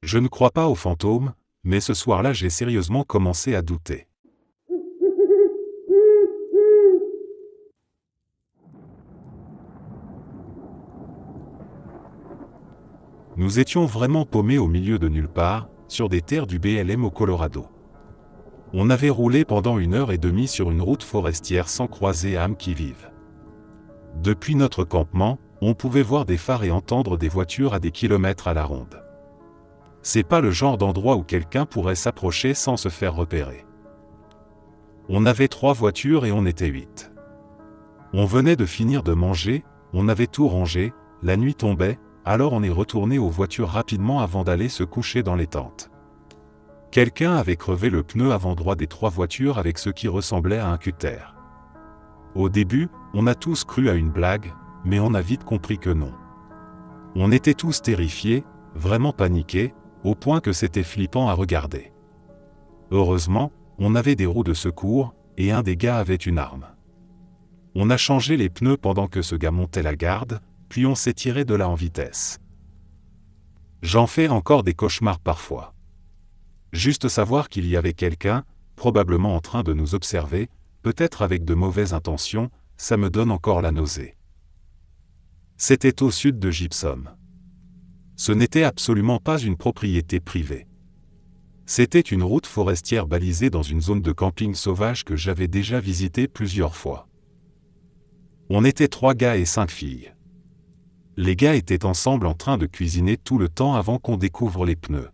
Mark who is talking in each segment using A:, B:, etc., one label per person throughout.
A: Je ne crois pas aux fantômes, mais ce soir-là j'ai sérieusement commencé à douter. Nous étions vraiment paumés au milieu de nulle part, sur des terres du BLM au Colorado. On avait roulé pendant 1h30 sur une route forestière sans croiser âme qui vive. Depuis notre campement, on pouvait voir des phares et entendre des voitures à des kilomètres à la ronde. C'est pas le genre d'endroit où quelqu'un pourrait s'approcher sans se faire repérer. On avait 3 voitures et on était 8. On venait de finir de manger, on avait tout rangé, la nuit tombait, alors on est retourné aux voitures rapidement avant d'aller se coucher dans les tentes. Quelqu'un avait crevé le pneu avant droit des 3 voitures avec ce qui ressemblait à un cutter. Au début, on a tous cru à une blague, mais on a vite compris que non. On était tous terrifiés, vraiment paniqués, au point que c'était flippant à regarder. Heureusement, on avait des roues de secours, et un des gars avait une arme. On a changé les pneus pendant que ce gars montait la garde, puis on s'est tiré de là en vitesse. J'en fais encore des cauchemars parfois. Juste savoir qu'il y avait quelqu'un, probablement en train de nous observer, peut-être avec de mauvaises intentions, ça me donne encore la nausée. C'était au sud de Gypsum. Ce n'était absolument pas une propriété privée. C'était une route forestière balisée dans une zone de camping sauvage que j'avais déjà visitée plusieurs fois. On était 3 gars et 5 filles. Les gars étaient ensemble en train de cuisiner tout le temps avant qu'on découvre les pneus.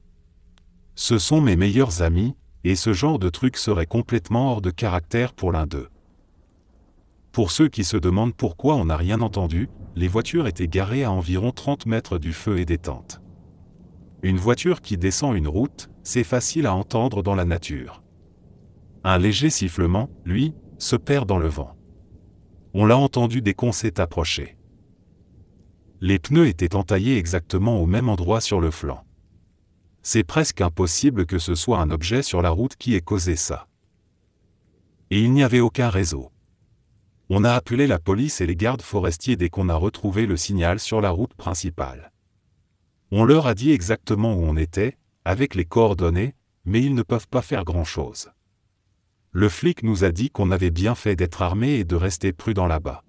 A: Ce sont mes meilleurs amis, et ce genre de truc serait complètement hors de caractère pour l'un d'eux. Pour ceux qui se demandent pourquoi on n'a rien entendu, les voitures étaient garées à environ 30 mètres du feu et des tentes. Une voiture qui descend une route, c'est facile à entendre dans la nature. Un léger sifflement, lui, se perd dans le vent. On l'a entendu dès qu'on s'est approché. Les pneus étaient entaillés exactement au même endroit sur le flanc. C'est presque impossible que ce soit un objet sur la route qui ait causé ça. Et il n'y avait aucun réseau. On a appelé la police et les gardes forestiers dès qu'on a retrouvé le signal sur la route principale. On leur a dit exactement où on était, avec les coordonnées, mais ils ne peuvent pas faire grand-chose. Le flic nous a dit qu'on avait bien fait d'être armé et de rester prudent là-bas.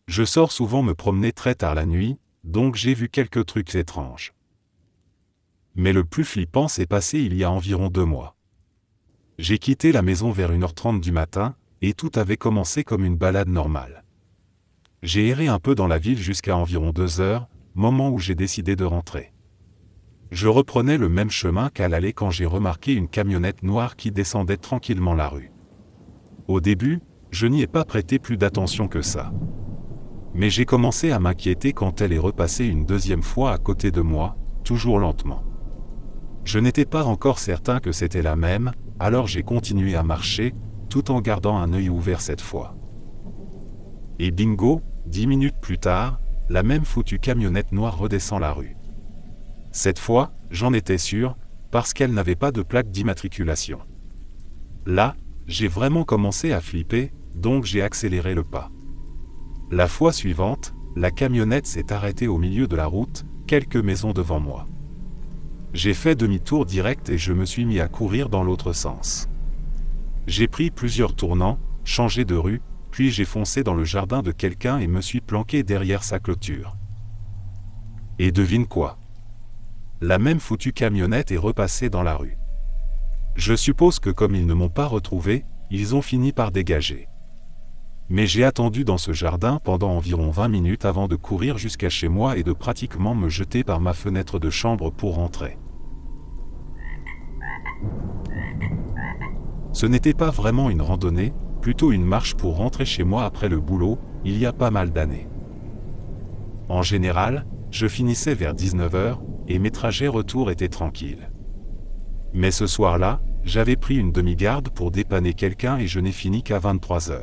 A: Je sors souvent me promener très tard la nuit, donc j'ai vu quelques trucs étranges. Mais le plus flippant s'est passé il y a environ 2 mois. J'ai quitté la maison vers 1h30 du matin, et tout avait commencé comme une balade normale. J'ai erré un peu dans la ville jusqu'à environ 2 heures, moment où j'ai décidé de rentrer. Je reprenais le même chemin qu'à l'aller quand j'ai remarqué une camionnette noire qui descendait tranquillement la rue. Au début, je n'y ai pas prêté plus d'attention que ça. Mais j'ai commencé à m'inquiéter quand elle est repassée une 2e fois à côté de moi, toujours lentement. Je n'étais pas encore certain que c'était la même, alors j'ai continué à marcher, tout en gardant un œil ouvert cette fois. Et bingo, 10 minutes plus tard, la même foutue camionnette noire redescend la rue. Cette fois, j'en étais sûr, parce qu'elle n'avait pas de plaque d'immatriculation. Là, j'ai vraiment commencé à flipper, donc j'ai accéléré le pas. La fois suivante, la camionnette s'est arrêtée au milieu de la route, quelques maisons devant moi. J'ai fait demi-tour direct et je me suis mis à courir dans l'autre sens. J'ai pris plusieurs tournants, changé de rue, puis j'ai foncé dans le jardin de quelqu'un et me suis planqué derrière sa clôture. Et devine quoi? La même foutue camionnette est repassée dans la rue. Je suppose que comme ils ne m'ont pas retrouvé, ils ont fini par dégager. Mais j'ai attendu dans ce jardin pendant environ 20 minutes avant de courir jusqu'à chez moi et de pratiquement me jeter par ma fenêtre de chambre pour rentrer. Ce n'était pas vraiment une randonnée, plutôt une marche pour rentrer chez moi après le boulot, il y a pas mal d'années. En général, je finissais vers 19h, et mes trajets retour étaient tranquilles. Mais ce soir-là, j'avais pris une demi-garde pour dépanner quelqu'un et je n'ai fini qu'à 23h.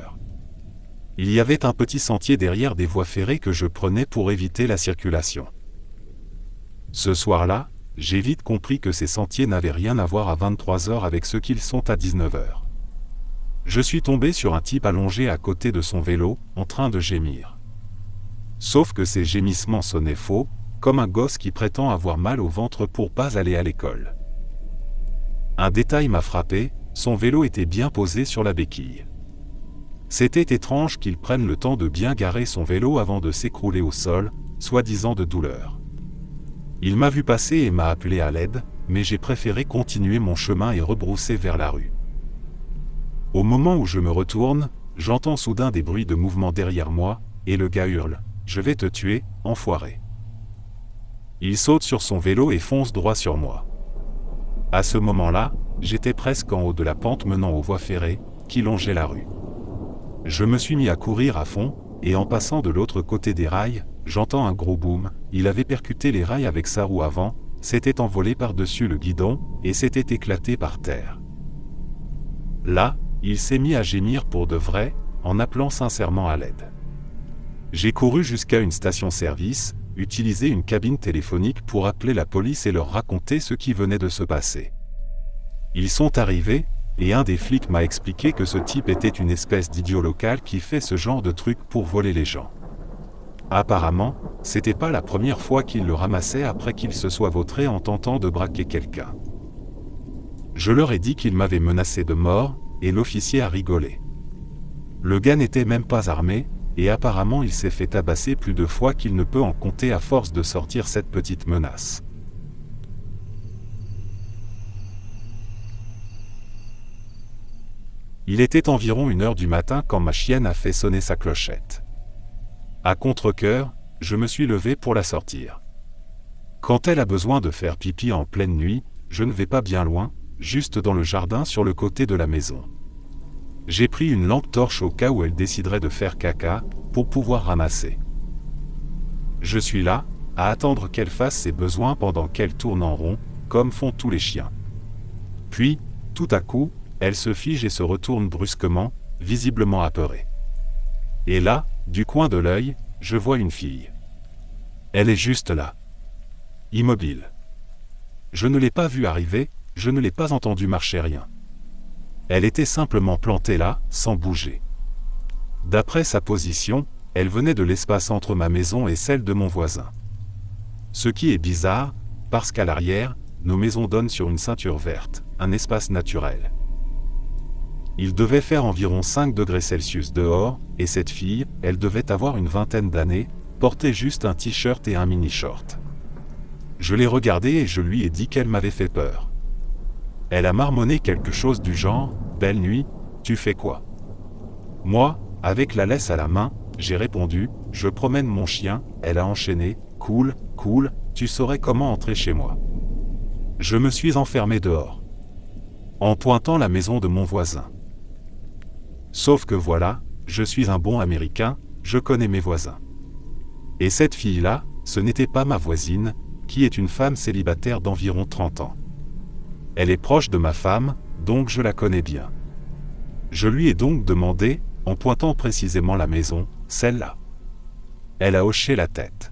A: Il y avait un petit sentier derrière des voies ferrées que je prenais pour éviter la circulation. Ce soir-là, j'ai vite compris que ces sentiers n'avaient rien à voir à 23h avec ce qu'ils sont à 19h. Je suis tombé sur un type allongé à côté de son vélo, en train de gémir. Sauf que ses gémissements sonnaient faux, comme un gosse qui prétend avoir mal au ventre pour pas aller à l'école. Un détail m'a frappé, son vélo était bien posé sur la béquille. C'était étrange qu'il prenne le temps de bien garer son vélo avant de s'écrouler au sol, soi-disant de douleur. Il m'a vu passer et m'a appelé à l'aide, mais j'ai préféré continuer mon chemin et rebrousser vers la rue. Au moment où je me retourne, j'entends soudain des bruits de mouvement derrière moi, et le gars hurle « Je vais te tuer, enfoiré !» Il saute sur son vélo et fonce droit sur moi. À ce moment-là, j'étais presque en haut de la pente menant aux voies ferrées, qui longeaient la rue. Je me suis mis à courir à fond, et en passant de l'autre côté des rails, j'entends un gros boom, il avait percuté les rails avec sa roue avant, s'était envolé par-dessus le guidon, et s'était éclaté par terre. Là, il s'est mis à gémir pour de vrai, en appelant sincèrement à l'aide. J'ai couru jusqu'à une station-service, utilisé une cabine téléphonique pour appeler la police et leur raconter ce qui venait de se passer. Ils sont arrivés, et un des flics m'a expliqué que ce type était une espèce d'idiot local qui fait ce genre de truc pour voler les gens. Apparemment, c'était pas la première fois qu'il le ramassait après qu'il se soit vautré en tentant de braquer quelqu'un. Je leur ai dit qu'il m'avait menacé de mort, et l'officier a rigolé. Le gars n'était même pas armé, et apparemment il s'est fait tabasser plus de fois qu'il ne peut en compter à force de sortir cette petite menace. Il était environ 1h du matin quand ma chienne a fait sonner sa clochette. À contre-cœur, je me suis levé pour la sortir. Quand elle a besoin de faire pipi en pleine nuit, je ne vais pas bien loin, juste dans le jardin sur le côté de la maison. J'ai pris une lampe torche au cas où elle déciderait de faire caca, pour pouvoir ramasser. Je suis là, à attendre qu'elle fasse ses besoins pendant qu'elle tourne en rond, comme font tous les chiens. Puis, tout à coup, elle se fige et se retourne brusquement, visiblement apeurée. Et là, du coin de l'œil, je vois une fille. Elle est juste là. Immobile. Je ne l'ai pas vue arriver, je ne l'ai pas entendue marcher rien. Elle était simplement plantée là, sans bouger. D'après sa position, elle venait de l'espace entre ma maison et celle de mon voisin. Ce qui est bizarre, parce qu'à l'arrière, nos maisons donnent sur une ceinture verte, un espace naturel. Il devait faire environ 5 degrés Celsius dehors, et cette fille, elle devait avoir une vingtaine d'années, portait juste un t-shirt et un mini-short. Je l'ai regardée et je lui ai dit qu'elle m'avait fait peur. Elle a marmonné quelque chose du genre « Belle nuit, tu fais quoi ?» Moi, avec la laisse à la main, j'ai répondu « Je promène mon chien », elle a enchaîné « Cool, cool, tu saurais comment entrer chez moi. » Je me suis enfermé dehors, en pointant la maison de mon voisin. Sauf que voilà, je suis un bon Américain, je connais mes voisins. Et cette fille-là, ce n'était pas ma voisine, qui est une femme célibataire d'environ 30 ans. Elle est proche de ma femme, donc je la connais bien. Je lui ai donc demandé, en pointant précisément la maison, celle-là. Elle a hoché la tête.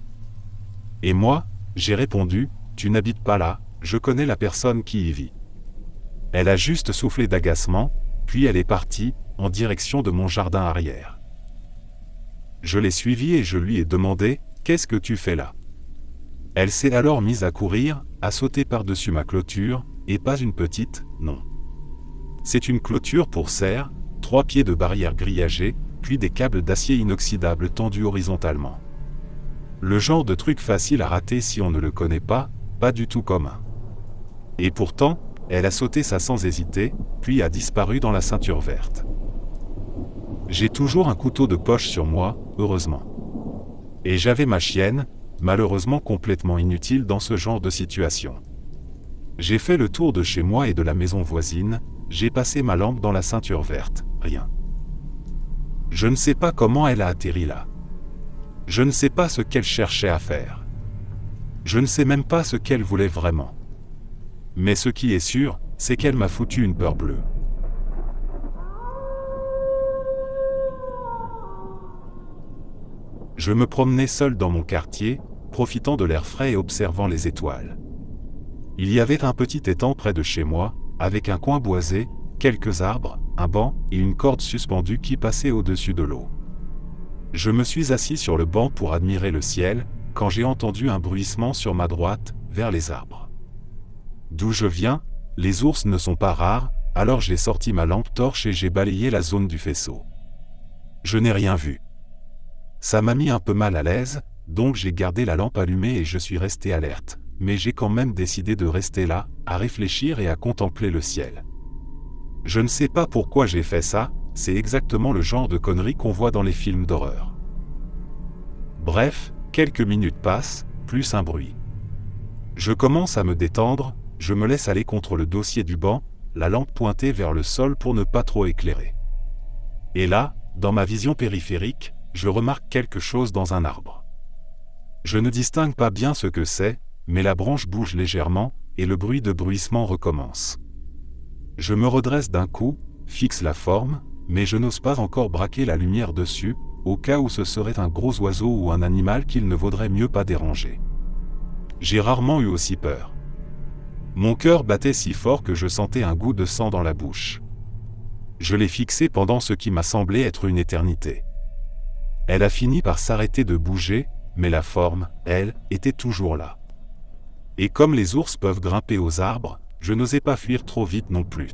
A: Et moi, j'ai répondu, tu n'habites pas là, je connais la personne qui y vit. Elle a juste soufflé d'agacement, puis elle est partie, en direction de mon jardin arrière. Je l'ai suivie et je lui ai demandé, qu'est-ce que tu fais là? Elle s'est alors mise à courir, à sauter par-dessus ma clôture, et pas une petite, non. C'est une clôture pour cerfs, 3 pieds de barrière grillagée, puis des câbles d'acier inoxydable tendus horizontalement. Le genre de truc facile à rater si on ne le connaît pas du tout commun. Et pourtant, elle a sauté ça sans hésiter, puis a disparu dans la ceinture verte. J'ai toujours un couteau de poche sur moi, heureusement. Et j'avais ma chienne, malheureusement complètement inutile dans ce genre de situation. J'ai fait le tour de chez moi et de la maison voisine, j'ai passé ma lampe dans la ceinture verte, rien. Je ne sais pas comment elle a atterri là. Je ne sais pas ce qu'elle cherchait à faire. Je ne sais même pas ce qu'elle voulait vraiment. Mais ce qui est sûr, c'est qu'elle m'a foutu une peur bleue. Je me promenais seul dans mon quartier, profitant de l'air frais et observant les étoiles. Il y avait un petit étang près de chez moi, avec un coin boisé, quelques arbres, un banc et une corde suspendue qui passait au-dessus de l'eau. Je me suis assis sur le banc pour admirer le ciel, quand j'ai entendu un bruissement sur ma droite, vers les arbres. D'où je viens, les ours ne sont pas rares, alors j'ai sorti ma lampe torche et j'ai balayé la zone du faisceau. Je n'ai rien vu. Ça m'a mis un peu mal à l'aise, donc j'ai gardé la lampe allumée et je suis resté alerte, mais j'ai quand même décidé de rester là, à réfléchir et à contempler le ciel. Je ne sais pas pourquoi j'ai fait ça, c'est exactement le genre de conneries qu'on voit dans les films d'horreur. Bref, quelques minutes passent, plus un bruit. Je commence à me détendre, je me laisse aller contre le dossier du banc, la lampe pointée vers le sol pour ne pas trop éclairer. Et là, dans ma vision périphérique, je remarque quelque chose dans un arbre. Je ne distingue pas bien ce que c'est, mais la branche bouge légèrement, et le bruit de bruissement recommence. Je me redresse d'un coup, fixe la forme, mais je n'ose pas encore braquer la lumière dessus, au cas où ce serait un gros oiseau ou un animal qu'il ne vaudrait mieux pas déranger. J'ai rarement eu aussi peur. Mon cœur battait si fort que je sentais un goût de sang dans la bouche. Je l'ai fixé pendant ce qui m'a semblé être une éternité. Elle a fini par s'arrêter de bouger, mais la forme, elle, était toujours là. Et comme les ours peuvent grimper aux arbres, je n'osais pas fuir trop vite non plus.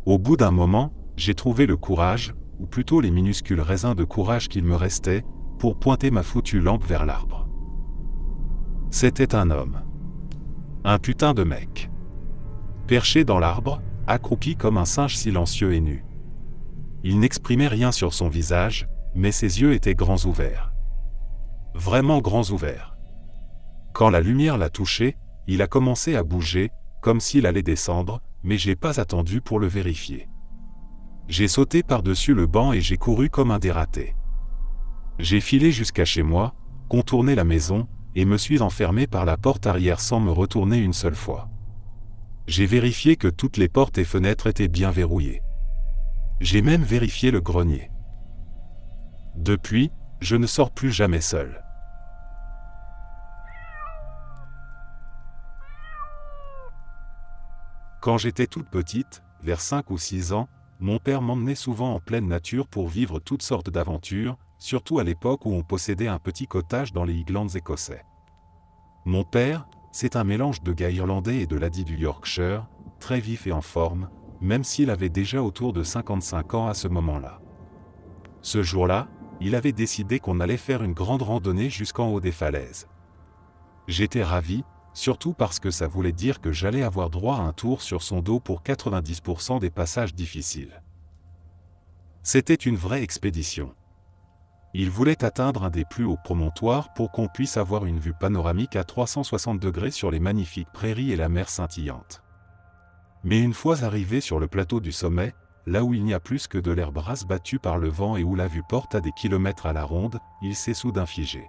A: Au bout d'un moment, j'ai trouvé le courage, ou plutôt les minuscules raisins de courage qu'il me restait, pour pointer ma foutue lampe vers l'arbre. C'était un homme. Un putain de mec. Perché dans l'arbre, accroupi comme un singe silencieux et nu. Il n'exprimait rien sur son visage, mais ses yeux étaient grands ouverts. Vraiment grands ouverts. Quand la lumière l'a touché, il a commencé à bouger, comme s'il allait descendre, mais j'ai pas attendu pour le vérifier. J'ai sauté par-dessus le banc et j'ai couru comme un dératé. J'ai filé jusqu'à chez moi, contourné la maison, et me suis enfermé par la porte arrière sans me retourner une seule fois. J'ai vérifié que toutes les portes et fenêtres étaient bien verrouillées. J'ai même vérifié le grenier. Depuis, je ne sors plus jamais seul. Quand j'étais toute petite, vers 5 ou 6 ans, mon père m'emmenait souvent en pleine nature pour vivre toutes sortes d'aventures, surtout à l'époque où on possédait un petit cottage dans les Highlands écossais. Mon père, c'est un mélange de gars irlandais et de laddie du Yorkshire, très vif et en forme, même s'il avait déjà autour de 55 ans à ce moment-là. Ce jour-là, il avait décidé qu'on allait faire une grande randonnée jusqu'en haut des falaises. J'étais ravi, surtout parce que ça voulait dire que j'allais avoir droit à un tour sur son dos pour 90% des passages difficiles. C'était une vraie expédition. Il voulait atteindre un des plus hauts promontoires pour qu'on puisse avoir une vue panoramique à 360 degrés sur les magnifiques prairies et la mer scintillante. Mais une fois arrivé sur le plateau du sommet, là où il n'y a plus que de l'herbe rase battue par le vent et où la vue porte à des kilomètres à la ronde, il s'est soudain figé.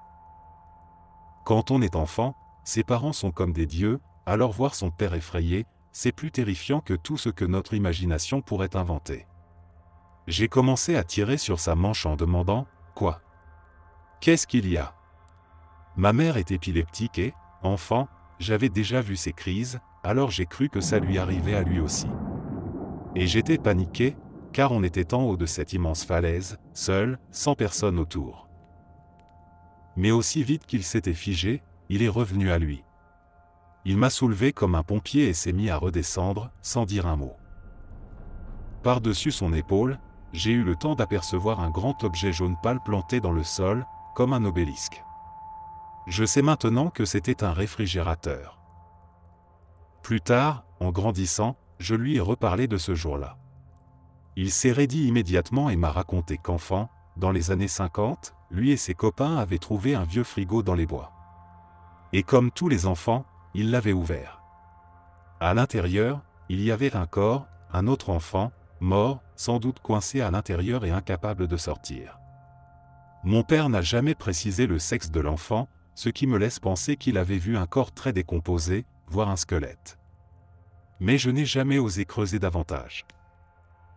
A: Quand on est enfant, ses parents sont comme des dieux, alors voir son père effrayé, c'est plus terrifiant que tout ce que notre imagination pourrait inventer. J'ai commencé à tirer sur sa manche en demandant « Quoi ? Qu'est-ce qu'il y a ?» Ma mère est épileptique et, enfant, j'avais déjà vu ses crises, alors j'ai cru que ça lui arrivait à lui aussi. Et j'étais paniqué, car on était en haut de cette immense falaise, seul, sans personne autour. Mais aussi vite qu'il s'était figé, il est revenu à lui. Il m'a soulevé comme un pompier et s'est mis à redescendre, sans dire un mot. Par-dessus son épaule, j'ai eu le temps d'apercevoir un grand objet jaune pâle planté dans le sol, comme un obélisque. Je sais maintenant que c'était un réfrigérateur. Plus tard, en grandissant, je lui ai reparlé de ce jour-là. Il s'est raidi immédiatement et m'a raconté qu'enfant, dans les années 50, lui et ses copains avaient trouvé un vieux frigo dans les bois. Et comme tous les enfants, il l'avait ouvert. À l'intérieur, il y avait un corps, un autre enfant, mort, sans doute coincé à l'intérieur et incapable de sortir. Mon père n'a jamais précisé le sexe de l'enfant, ce qui me laisse penser qu'il avait vu un corps très décomposé, voire un squelette. Mais je n'ai jamais osé creuser davantage.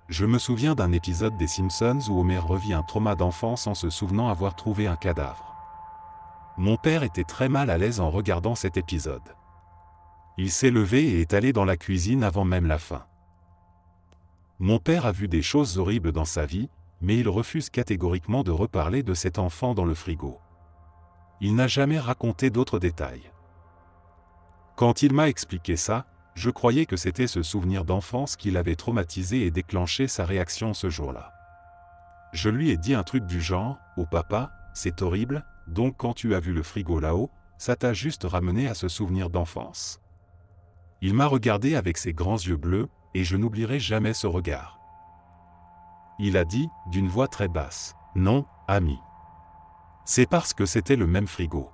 A: Je me souviens d'un épisode des Simpsons où Homer revit un trauma d'enfance en se souvenant avoir trouvé un cadavre. Mon père était très mal à l'aise en regardant cet épisode. Il s'est levé et est allé dans la cuisine avant même la fin. Mon père a vu des choses horribles dans sa vie, mais il refuse catégoriquement de reparler de cet enfant dans le frigo. Il n'a jamais raconté d'autres détails. Quand il m'a expliqué ça, je croyais que c'était ce souvenir d'enfance qui l'avait traumatisé et déclenché sa réaction ce jour-là. Je lui ai dit un truc du genre « Oh papa, c'est horrible, donc quand tu as vu le frigo là-haut, ça t'a juste ramené à ce souvenir d'enfance. » Il m'a regardé avec ses grands yeux bleus, et je n'oublierai jamais ce regard. Il a dit, d'une voix très basse, « Non, ami. C'est parce que c'était le même frigo. »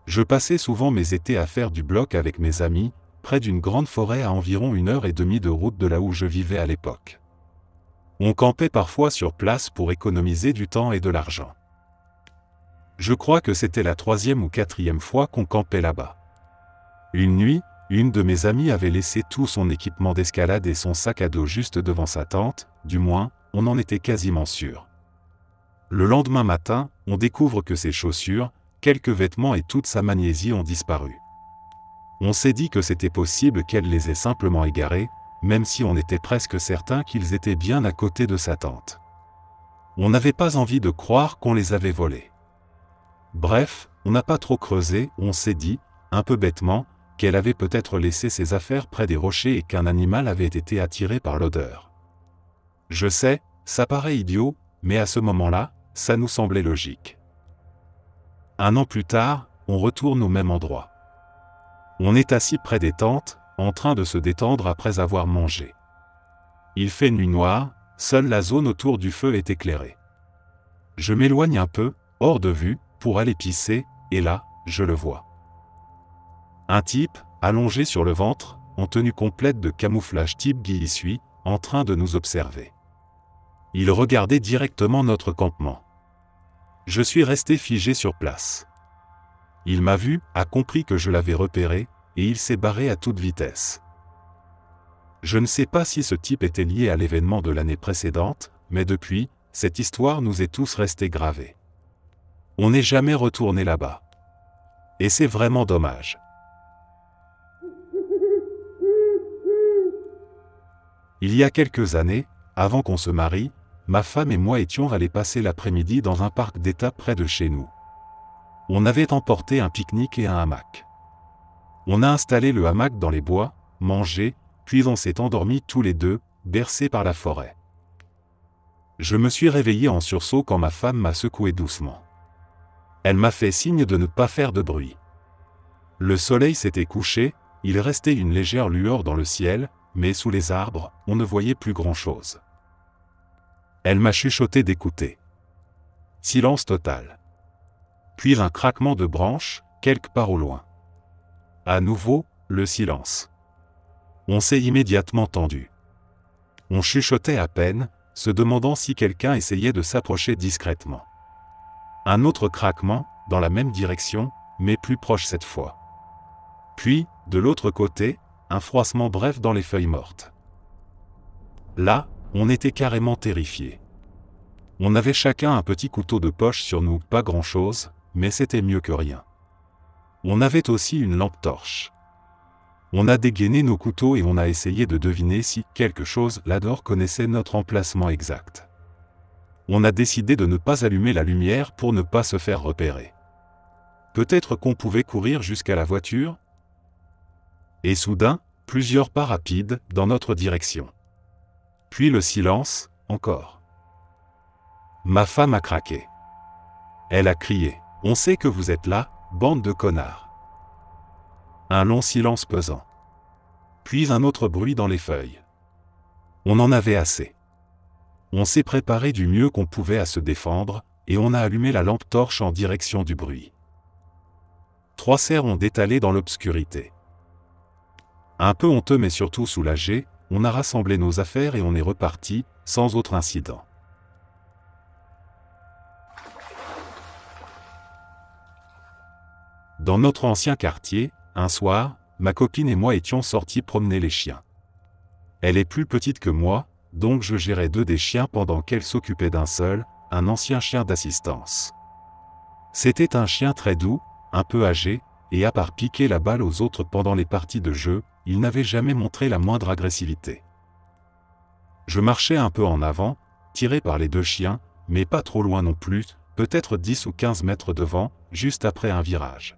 A: Je passais souvent mes étés à faire du bloc avec mes amis, près d'une grande forêt à environ 1h30 de route de là où je vivais à l'époque. On campait parfois sur place pour économiser du temps et de l'argent. Je crois que c'était la 3e ou 4e fois qu'on campait là-bas. Une nuit, une de mes amies avait laissé tout son équipement d'escalade et son sac à dos juste devant sa tente, du moins, on en était quasiment sûr. Le lendemain matin, on découvre que ses chaussures, quelques vêtements et toute sa magnésie ont disparu. On s'est dit que c'était possible qu'elle les ait simplement égarés, même si on était presque certain qu'ils étaient bien à côté de sa tente. On n'avait pas envie de croire qu'on les avait volés. Bref, on n'a pas trop creusé, on s'est dit, un peu bêtement, qu'elle avait peut-être laissé ses affaires près des rochers et qu'un animal avait été attiré par l'odeur. Je sais, ça paraît idiot, mais à ce moment-là, ça nous semblait logique. 1 an plus tard, on retourne au même endroit. On est assis près des tentes, en train de se détendre après avoir mangé. Il fait nuit noire, seule la zone autour du feu est éclairée. Je m'éloigne un peu, hors de vue, pour aller pisser, et là, je le vois. Un type, allongé sur le ventre, en tenue complète de camouflage type Guy suit, en train de nous observer. Il regardait directement notre campement. Je suis resté figé sur place. Il m'a vu, a compris que je l'avais repéré, et il s'est barré à toute vitesse. Je ne sais pas si ce type était lié à l'événement de l'année précédente, mais depuis, cette histoire nous est tous restée gravée. On n'est jamais retourné là-bas. Et c'est vraiment dommage. Il y a quelques années, avant qu'on se marie, ma femme et moi étions allés passer l'après-midi dans un parc d'État près de chez nous. On avait emporté un pique-nique et un hamac. On a installé le hamac dans les bois, mangé, puis on s'est endormis tous les deux, bercés par la forêt. Je me suis réveillé en sursaut quand ma femme m'a secoué doucement. Elle m'a fait signe de ne pas faire de bruit. Le soleil s'était couché, il restait une légère lueur dans le ciel, mais sous les arbres, on ne voyait plus grand-chose. Elle m'a chuchoté d'écouter. Silence total. Puis un craquement de branches, quelque part au loin. À nouveau, le silence. On s'est immédiatement tendu. On chuchotait à peine, se demandant si quelqu'un essayait de s'approcher discrètement. Un autre craquement, dans la même direction, mais plus proche cette fois. Puis, de l'autre côté, un froissement bref dans les feuilles mortes. Là, on était carrément terrifiés. On avait chacun un petit couteau de poche sur nous, pas grand-chose, mais c'était mieux que rien. On avait aussi une lampe torche. On a dégainé nos couteaux et on a essayé de deviner si quelque chose là-dehors connaissait notre emplacement exact. On a décidé de ne pas allumer la lumière pour ne pas se faire repérer. Peut-être qu'on pouvait courir jusqu'à la voiture? Et soudain, plusieurs pas rapides dans notre direction. Puis le silence, encore. Ma femme a craqué. Elle a crié « On sait que vous êtes là, bande de connards !» Un long silence pesant. Puis un autre bruit dans les feuilles. On en avait assez. On s'est préparé du mieux qu'on pouvait à se défendre, et on a allumé la lampe torche en direction du bruit. 3 cerfs ont détalé dans l'obscurité. Un peu honteux mais surtout soulagé, on a rassemblé nos affaires et on est reparti, sans autre incident. Dans notre ancien quartier, un soir, ma copine et moi étions sortis promener les chiens. Elle est plus petite que moi, donc je gérais 2 des chiens pendant qu'elle s'occupait d'un seul, un ancien chien d'assistance. C'était un chien très doux, un peu âgé, et à part piquer la balle aux autres pendant les parties de jeu, il n'avait jamais montré la moindre agressivité. Je marchais un peu en avant, tiré par les deux chiens, mais pas trop loin non plus, peut-être 10 ou 15 mètres devant, juste après un virage.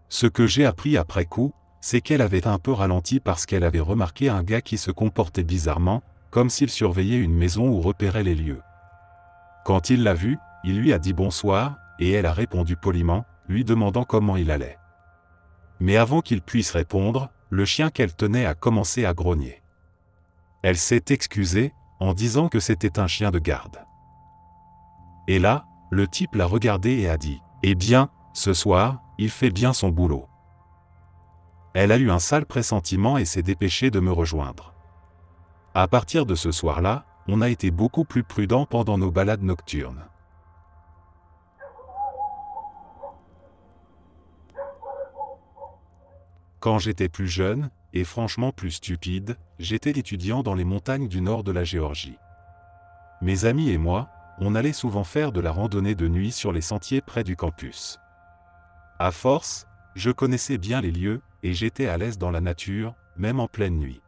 A: Ce que j'ai appris après coup, c'est qu'elle avait un peu ralenti parce qu'elle avait remarqué un gars qui se comportait bizarrement, comme s'il surveillait une maison ou repérait les lieux. Quand il l'a vu, il lui a dit bonsoir, et elle a répondu poliment, lui demandant comment il allait. Mais avant qu'il puisse répondre, le chien qu'elle tenait a commencé à grogner. Elle s'est excusée, en disant que c'était un chien de garde. Et là, le type l'a regardée et a dit « Eh bien, ce soir, il fait bien son boulot. » Elle a eu un sale pressentiment et s'est dépêchée de me rejoindre. À partir de ce soir-là, on a été beaucoup plus prudents pendant nos balades nocturnes. Quand j'étais plus jeune, et franchement plus stupide, j'étais étudiant dans les montagnes du nord de la Géorgie. Mes amis et moi, on allait souvent faire de la randonnée de nuit sur les sentiers près du campus. À force, je connaissais bien les lieux, et j'étais à l'aise dans la nature, même en pleine nuit.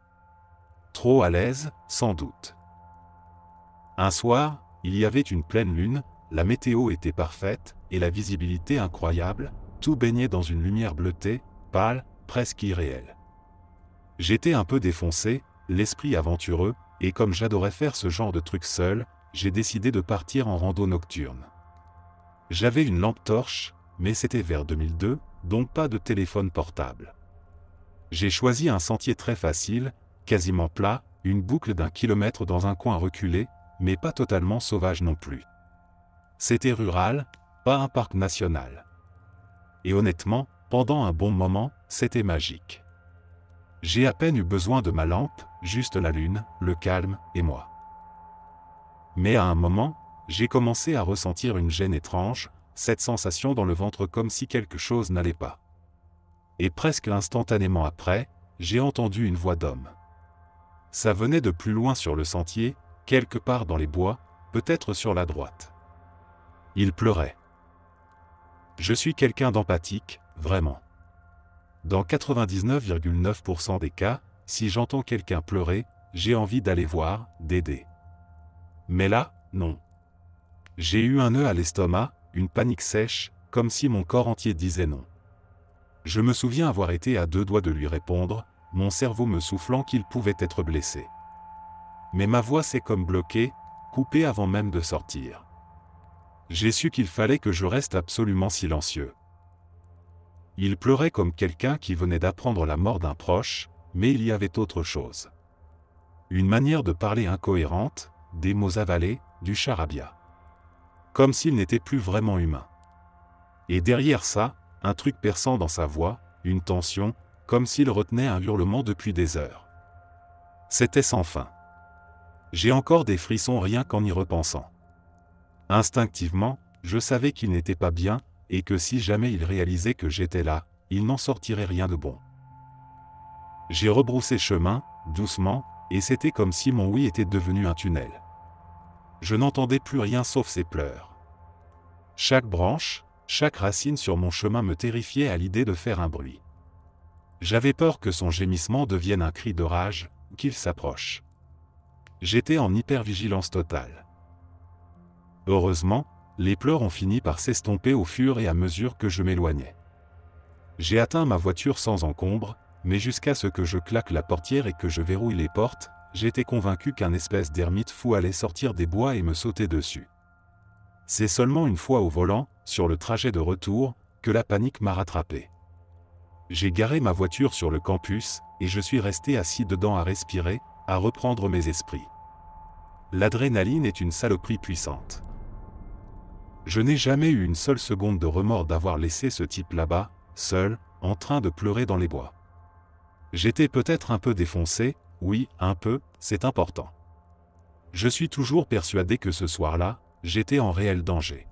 A: Trop à l'aise, sans doute. Un soir, il y avait une pleine lune, la météo était parfaite, et la visibilité incroyable, tout baignait dans une lumière bleutée, pâle, presque irréelle. J'étais un peu défoncé, l'esprit aventureux, et comme j'adorais faire ce genre de trucs seul, j'ai décidé de partir en rando nocturne. J'avais une lampe torche, mais c'était vers 2002, donc pas de téléphone portable. J'ai choisi un sentier très facile, quasiment plat, une boucle d'1 kilomètre dans un coin reculé, mais pas totalement sauvage non plus. C'était rural, pas un parc national. Et honnêtement, pendant un bon moment, c'était magique. J'ai à peine eu besoin de ma lampe, juste la lune, le calme, et moi. Mais à un moment, j'ai commencé à ressentir une gêne étrange, cette sensation dans le ventre comme si quelque chose n'allait pas. Et presque instantanément après, j'ai entendu une voix d'homme. Ça venait de plus loin sur le sentier, quelque part dans les bois, peut-être sur la droite. Il pleurait. Je suis quelqu'un d'empathique, vraiment. Dans 99,9% des cas, si j'entends quelqu'un pleurer, j'ai envie d'aller voir, d'aider. Mais là, non. J'ai eu un nœud à l'estomac, une panique sèche, comme si mon corps entier disait non. Je me souviens avoir été à 2 doigts de lui répondre, mon cerveau me soufflant qu'il pouvait être blessé. Mais ma voix s'est comme bloquée, coupée avant même de sortir. J'ai su qu'il fallait que je reste absolument silencieux. Il pleurait comme quelqu'un qui venait d'apprendre la mort d'un proche, mais il y avait autre chose. Une manière de parler incohérente, des mots avalés, du charabia. Comme s'il n'était plus vraiment humain. Et derrière ça, un truc perçant dans sa voix, une tension, comme s'il retenait un hurlement depuis des heures. C'était sans fin. J'ai encore des frissons rien qu'en y repensant. Instinctivement, je savais qu'il n'était pas bien, et que si jamais il réalisait que j'étais là, il n'en sortirait rien de bon. J'ai rebroussé chemin, doucement, et c'était comme si mon oui était devenu un tunnel. Je n'entendais plus rien sauf ses pleurs. Chaque branche, chaque racine sur mon chemin me terrifiait à l'idée de faire un bruit. J'avais peur que son gémissement devienne un cri de rage, qu'il s'approche. J'étais en hypervigilance totale. Heureusement, les pleurs ont fini par s'estomper au fur et à mesure que je m'éloignais. J'ai atteint ma voiture sans encombre, mais jusqu'à ce que je claque la portière et que je verrouille les portes, j'étais convaincu qu'un espèce d'ermite fou allait sortir des bois et me sauter dessus. C'est seulement une fois au volant, sur le trajet de retour, que la panique m'a rattrapé. J'ai garé ma voiture sur le campus, et je suis resté assis dedans à respirer, à reprendre mes esprits. L'adrénaline est une saloperie puissante. Je n'ai jamais eu une seule seconde de remords d'avoir laissé ce type là-bas, seul, en train de pleurer dans les bois. J'étais peut-être un peu défoncé, oui, un peu, c'est important. Je suis toujours persuadé que ce soir-là, j'étais en réel danger.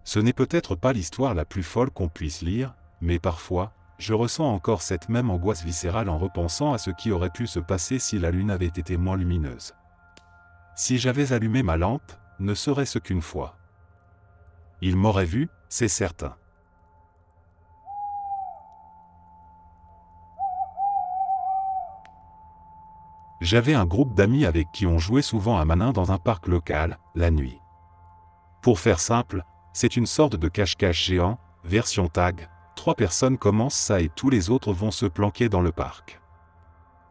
A: Ce n'est peut-être pas l'histoire la plus folle qu'on puisse lire, mais parfois, je ressens encore cette même angoisse viscérale en repensant à ce qui aurait pu se passer si la lune avait été moins lumineuse. Si j'avais allumé ma lampe, ne serait-ce qu'une fois. Il m'aurait vu, c'est certain. J'avais un groupe d'amis avec qui on jouait souvent à Manin dans un parc local, la nuit. Pour faire simple, c'est une sorte de cache-cache géant, version tag, 3 personnes commencent ça et tous les autres vont se planquer dans le parc.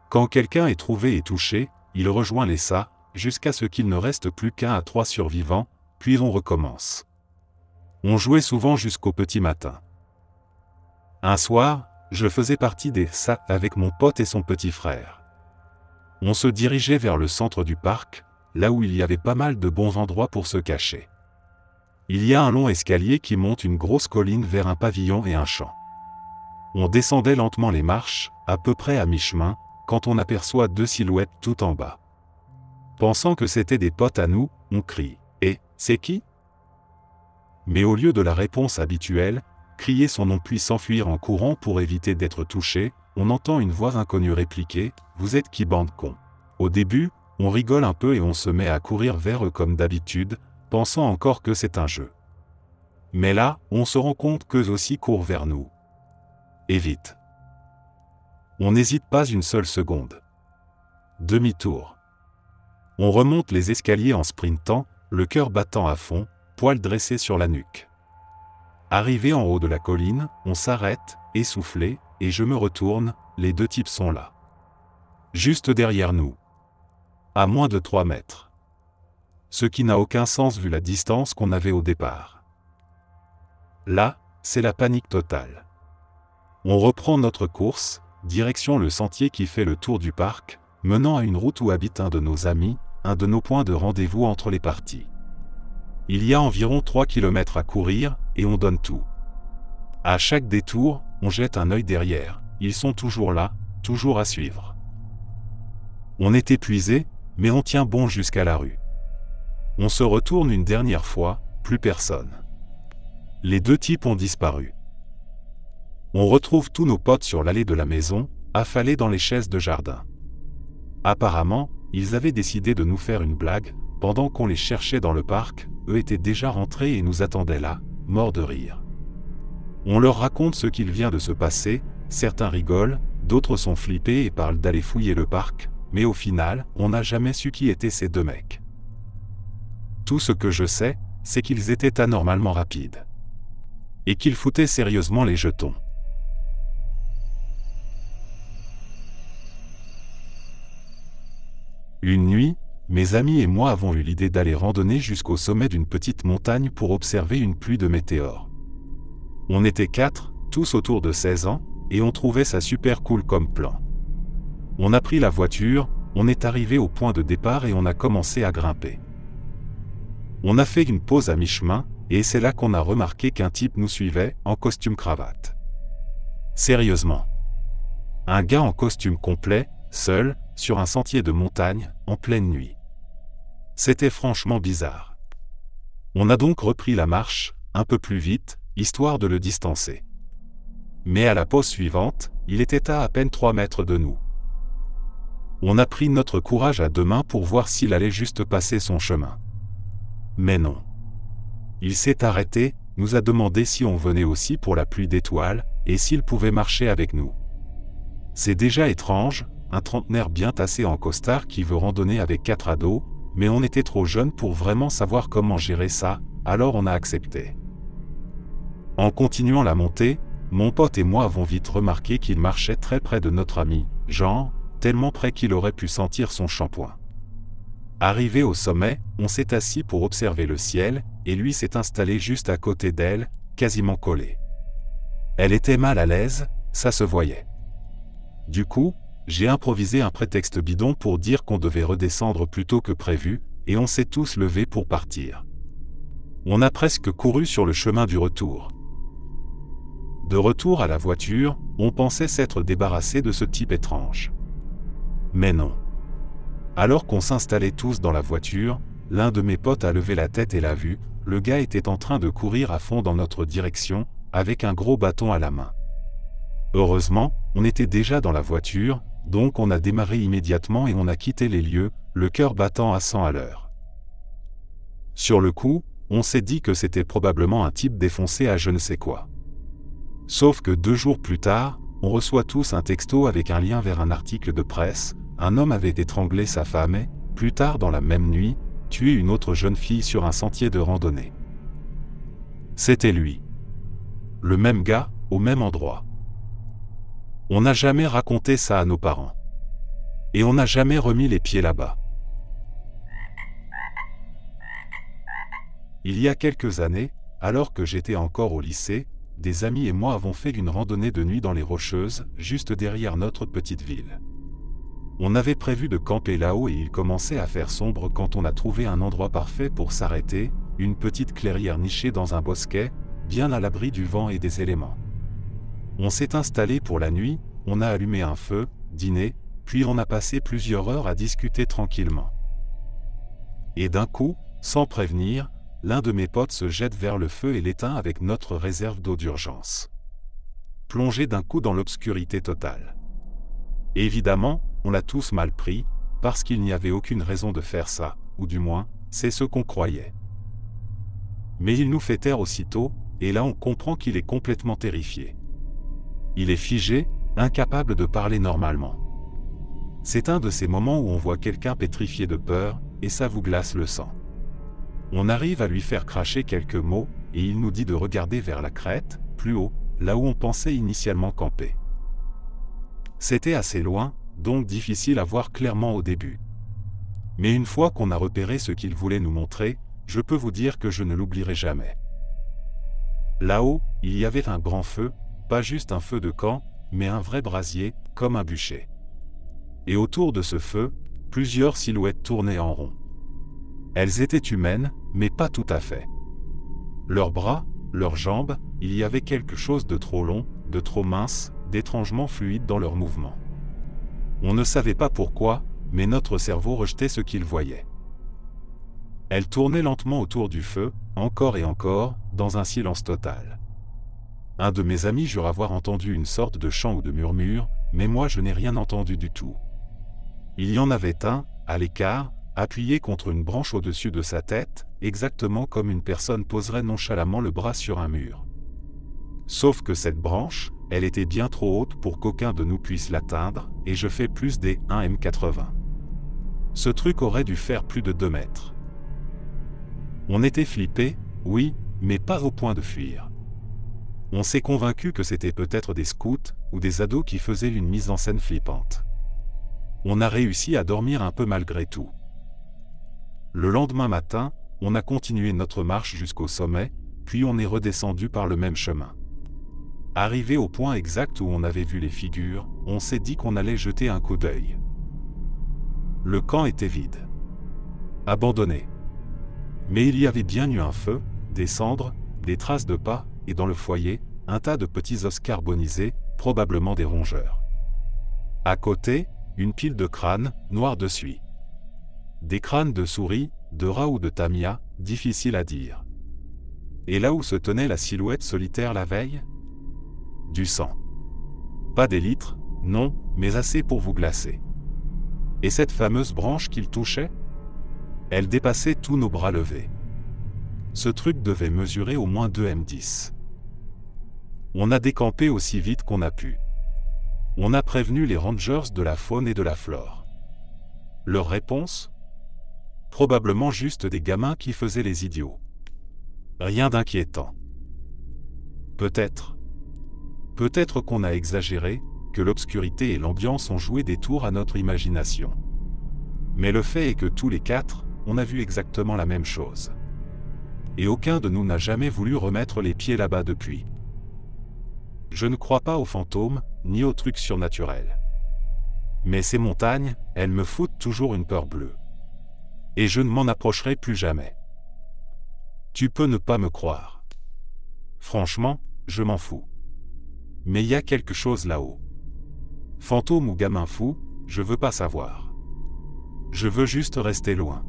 A: Quand quelqu'un est trouvé et touché, il rejoint les ça, jusqu'à ce qu'il ne reste plus qu'un à 3 survivants, puis on recommence. On jouait souvent jusqu'au petit matin. Un soir, je faisais partie des ça avec mon pote et son petit frère. On se dirigeait vers le centre du parc, là où il y avait pas mal de bons endroits pour se cacher. Il y a un long escalier qui monte une grosse colline vers un pavillon et un champ. On descendait lentement les marches, à peu près à mi-chemin, quand on aperçoit 2 silhouettes tout en bas. Pensant que c'était des potes à nous, on crie « Eh, c'est qui ?» Mais au lieu de la réponse habituelle, crier son nom puis s'enfuir en courant pour éviter d'être touché, on entend une voix inconnue répliquer « Vous êtes qui bande con ?» Au début, on rigole un peu et on se met à courir vers eux comme d'habitude, pensant encore que c'est un jeu. Mais là, on se rend compte qu'eux aussi courent vers nous. Et vite. On n'hésite pas une seule seconde. Demi-tour. On remonte les escaliers en sprintant, le cœur battant à fond, poils dressés sur la nuque. Arrivé en haut de la colline, on s'arrête, essoufflé, et je me retourne, les 2 types sont là. Juste derrière nous. À moins de 3 mètres. Ce qui n'a aucun sens vu la distance qu'on avait au départ. Là, c'est la panique totale. On reprend notre course, direction le sentier qui fait le tour du parc, menant à une route où habite un de nos amis, un de nos points de rendez-vous entre les parties. Il y a environ 3 km à courir, et on donne tout. À chaque détour, on jette un œil derrière, ils sont toujours là, toujours à suivre. On est épuisé, mais on tient bon jusqu'à la rue. On se retourne une dernière fois, plus personne. Les 2 types ont disparu. On retrouve tous nos potes sur l'allée de la maison, affalés dans les chaises de jardin. Apparemment, ils avaient décidé de nous faire une blague, pendant qu'on les cherchait dans le parc, eux étaient déjà rentrés et nous attendaient là, morts de rire. On leur raconte ce qu'il vient de se passer, certains rigolent, d'autres sont flippés et parlent d'aller fouiller le parc, mais au final, on n'a jamais su qui étaient ces 2 mecs. Tout ce que je sais, c'est qu'ils étaient anormalement rapides. Et qu'ils foutaient sérieusement les jetons. Une nuit, mes amis et moi avons eu l'idée d'aller randonner jusqu'au sommet d'une petite montagne pour observer une pluie de météores. On était 4, tous autour de 16 ans, et on trouvait ça super cool comme plan. On a pris la voiture, on est arrivé au point de départ et on a commencé à grimper. On a fait une pause à mi-chemin, et c'est là qu'on a remarqué qu'un type nous suivait, en costume cravate. Sérieusement. Un gars en costume complet, seul, sur un sentier de montagne, en pleine nuit. C'était franchement bizarre. On a donc repris la marche, un peu plus vite, histoire de le distancer. Mais à la pause suivante, il était à peine 3 mètres de nous. On a pris notre courage à 2 mains pour voir s'il allait juste passer son chemin. Mais non. Il s'est arrêté, nous a demandé si on venait aussi pour la pluie d'étoiles, et s'il pouvait marcher avec nous. C'est déjà étrange, un trentenaire bien tassé en costard qui veut randonner avec 4 ados, mais on était trop jeunes pour vraiment savoir comment gérer ça, alors on a accepté. En continuant la montée, mon pote et moi avons vite remarqué qu'il marchait très près de notre ami, genre, tellement près qu'il aurait pu sentir son shampoing. Arrivé au sommet, on s'est assis pour observer le ciel, et lui s'est installé juste à côté d'elle, quasiment collé. Elle était mal à l'aise, ça se voyait. Du coup, j'ai improvisé un prétexte bidon pour dire qu'on devait redescendre plus tôt que prévu, et on s'est tous levés pour partir. On a presque couru sur le chemin du retour. De retour à la voiture, on pensait s'être débarrassé de ce type étrange. Mais non. Alors qu'on s'installait tous dans la voiture, l'un de mes potes a levé la tête et l'a vu, le gars était en train de courir à fond dans notre direction, avec un gros bâton à la main. Heureusement, on était déjà dans la voiture, donc on a démarré immédiatement et on a quitté les lieux, le cœur battant à 100 à l'heure. Sur le coup, on s'est dit que c'était probablement un type défoncé à je ne sais quoi. Sauf que 2 jours plus tard, on reçoit tous un texto avec un lien vers un article de presse, un homme avait étranglé sa femme et, plus tard dans la même nuit, tué une autre jeune fille sur un sentier de randonnée. C'était lui. Le même gars, au même endroit. On n'a jamais raconté ça à nos parents. Et on n'a jamais remis les pieds là-bas. Il y a quelques années, alors que j'étais encore au lycée, des amis et moi avons fait une randonnée de nuit dans les Rocheuses, juste derrière notre petite ville. On avait prévu de camper là-haut et il commençait à faire sombre quand on a trouvé un endroit parfait pour s'arrêter, une petite clairière nichée dans un bosquet, bien à l'abri du vent et des éléments. On s'est installé pour la nuit, on a allumé un feu, dîné, puis on a passé plusieurs heures à discuter tranquillement. Et d'un coup, sans prévenir, l'un de mes potes se jette vers le feu et l'éteint avec notre réserve d'eau d'urgence. Plongé d'un coup dans l'obscurité totale. Évidemment, on l'a tous mal pris, parce qu'il n'y avait aucune raison de faire ça, ou du moins, c'est ce qu'on croyait. Mais il nous fait taire aussitôt, et là on comprend qu'il est complètement terrifié. Il est figé, incapable de parler normalement. C'est un de ces moments où on voit quelqu'un pétrifié de peur, et ça vous glace le sang. On arrive à lui faire cracher quelques mots, et il nous dit de regarder vers la crête, plus haut, là où on pensait initialement camper. C'était assez loin, donc difficile à voir clairement au début. Mais une fois qu'on a repéré ce qu'il voulait nous montrer, je peux vous dire que je ne l'oublierai jamais. Là-haut, il y avait un grand feu, pas juste un feu de camp, mais un vrai brasier, comme un bûcher. Et autour de ce feu, plusieurs silhouettes tournaient en rond. Elles étaient humaines, mais pas tout à fait. Leurs bras, leurs jambes, il y avait quelque chose de trop long, de trop mince, d'étrangement fluide dans leurs mouvements. On ne savait pas pourquoi, mais notre cerveau rejetait ce qu'il voyait. Elles tournaient lentement autour du feu, encore et encore, dans un silence total. Un de mes amis jure avoir entendu une sorte de chant ou de murmure, mais moi je n'ai rien entendu du tout. Il y en avait un, à l'écart, appuyé contre une branche au-dessus de sa tête, exactement comme une personne poserait nonchalamment le bras sur un mur. Sauf que cette branche, elle était bien trop haute pour qu'aucun de nous puisse l'atteindre, et je fais plus des 1m80. Ce truc aurait dû faire plus de 2 mètres. On était flippés, oui, mais pas au point de fuir. On s'est convaincu que c'était peut-être des scouts, ou des ados qui faisaient une mise en scène flippante. On a réussi à dormir un peu malgré tout. Le lendemain matin, on a continué notre marche jusqu'au sommet, puis on est redescendu par le même chemin. Arrivé au point exact où on avait vu les figures, on s'est dit qu'on allait jeter un coup d'œil. Le camp était vide. Abandonné. Mais il y avait bien eu un feu, des cendres, des traces de pas, et dans le foyer, un tas de petits os carbonisés, probablement des rongeurs. À côté, une pile de crânes, noirs de suie. Des crânes de souris, de rats ou de tamia, difficile à dire. Et là où se tenait la silhouette solitaire la veille? Du sang. Pas des litres, non, mais assez pour vous glacer. Et cette fameuse branche qu'il touchait? Elle dépassait tous nos bras levés. Ce truc devait mesurer au moins 2 m10. On a décampé aussi vite qu'on a pu. On a prévenu les rangers de la faune et de la flore. Leur réponse? Probablement juste des gamins qui faisaient les idiots. Rien d'inquiétant. Peut-être. Peut-être qu'on a exagéré, que l'obscurité et l'ambiance ont joué des tours à notre imagination. Mais le fait est que tous les 4, on a vu exactement la même chose. Et aucun de nous n'a jamais voulu remettre les pieds là-bas depuis. Je ne crois pas aux fantômes, ni aux trucs surnaturels. Mais ces montagnes, elles me foutent toujours une peur bleue. Et je ne m'en approcherai plus jamais. Tu peux ne pas me croire. Franchement, je m'en fous. Mais il y a quelque chose là-haut. Fantôme ou gamin fou, je veux pas savoir. Je veux juste rester loin.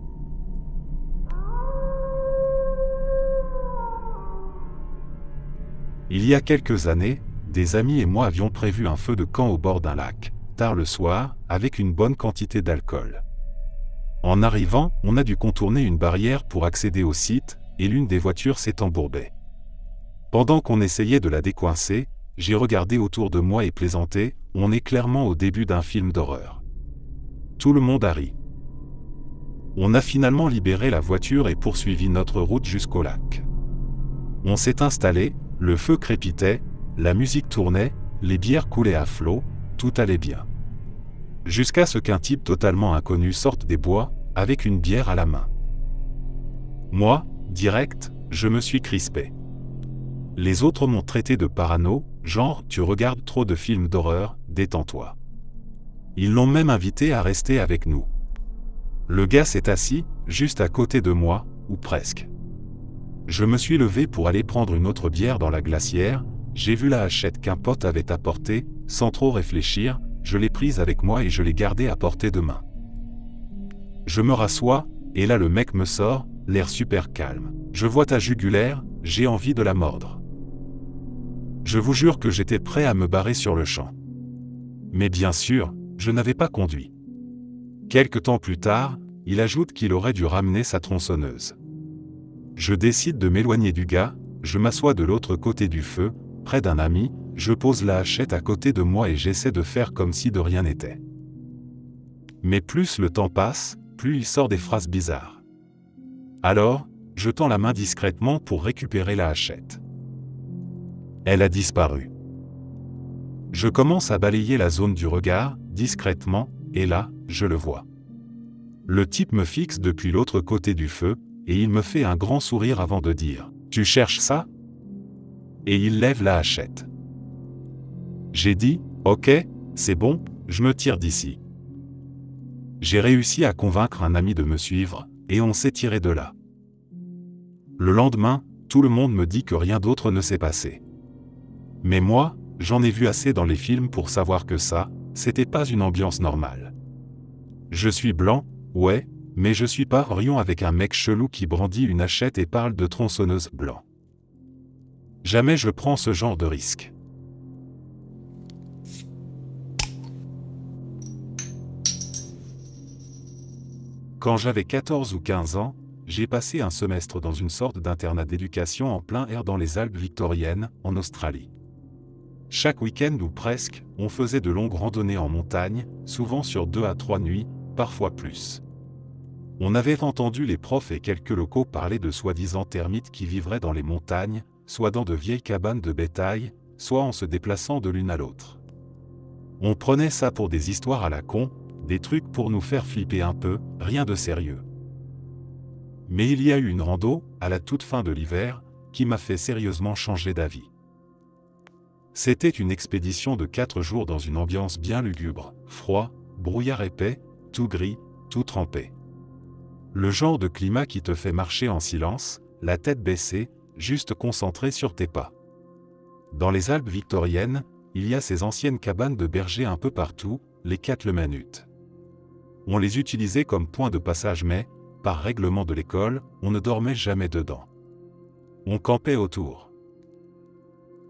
A: Il y a quelques années, des amis et moi avions prévu un feu de camp au bord d'un lac, tard le soir, avec une bonne quantité d'alcool. En arrivant, on a dû contourner une barrière pour accéder au site, et l'une des voitures s'est embourbée. Pendant qu'on essayait de la décoincer, j'ai regardé autour de moi et plaisanté, on est clairement au début d'un film d'horreur. Tout le monde a ri. On a finalement libéré la voiture et poursuivi notre route jusqu'au lac. On s'est installé, le feu crépitait, la musique tournait, les bières coulaient à flot, tout allait bien. Jusqu'à ce qu'un type totalement inconnu sorte des bois, avec une bière à la main. Moi, direct, je me suis crispé. Les autres m'ont traité de parano, genre tu regardes trop de films d'horreur, détends-toi. Ils l'ont même invité à rester avec nous. Le gars s'est assis, juste à côté de moi, ou presque. Je me suis levé pour aller prendre une autre bière dans la glacière, j'ai vu la hachette qu'un pote avait apportée, sans trop réfléchir, je l'ai prise avec moi et je l'ai gardée à portée de main. Je me rassois, et là le mec me sort, l'air super calme. Je vois ta jugulaire, j'ai envie de la mordre. Je vous jure que j'étais prêt à me barrer sur le champ. Mais bien sûr, je n'avais pas conduit. Quelque temps plus tard, il ajoute qu'il aurait dû ramener sa tronçonneuse. Je décide de m'éloigner du gars, je m'assois de l'autre côté du feu, près d'un ami, je pose la hachette à côté de moi et j'essaie de faire comme si de rien n'était. Mais plus le temps passe, plus il sort des phrases bizarres. Alors, je tends la main discrètement pour récupérer la hachette. Elle a disparu. Je commence à balayer la zone du regard, discrètement, et là, je le vois. Le type me fixe depuis l'autre côté du feu, et il me fait un grand sourire avant de dire « Tu cherches ça ?» Et il lève la hachette. J'ai dit « Ok, c'est bon, je me tire d'ici. » J'ai réussi à convaincre un ami de me suivre, et on s'est tiré de là. Le lendemain, tout le monde me dit que rien d'autre ne s'est passé. Mais moi, j'en ai vu assez dans les films pour savoir que ça, c'était pas une ambiance normale. Je suis blanc, ouais, mais je suis pas Orion avec un mec chelou qui brandit une hachette et parle de tronçonneuse blanc. Jamais je prends ce genre de risque. Quand j'avais 14 ou 15 ans, j'ai passé un semestre dans une sorte d'internat d'éducation en plein air dans les Alpes victoriennes, en Australie. Chaque week-end ou presque, on faisait de longues randonnées en montagne, souvent sur 2 à 3 nuits, parfois plus. On avait entendu les profs et quelques locaux parler de soi-disant termites qui vivraient dans les montagnes, soit dans de vieilles cabanes de bétail, soit en se déplaçant de l'une à l'autre. On prenait ça pour des histoires à la con, des trucs pour nous faire flipper un peu, rien de sérieux. Mais il y a eu une rando, à la toute fin de l'hiver, qui m'a fait sérieusement changer d'avis. C'était une expédition de 4 jours dans une ambiance bien lugubre, froid, brouillard épais, tout gris, tout trempé. Le genre de climat qui te fait marcher en silence, la tête baissée, juste concentré sur tes pas. Dans les Alpes victoriennes, il y a ces anciennes cabanes de bergers un peu partout, les Katlemanutes. On les utilisait comme point de passage mais, par règlement de l'école, on ne dormait jamais dedans. On campait autour.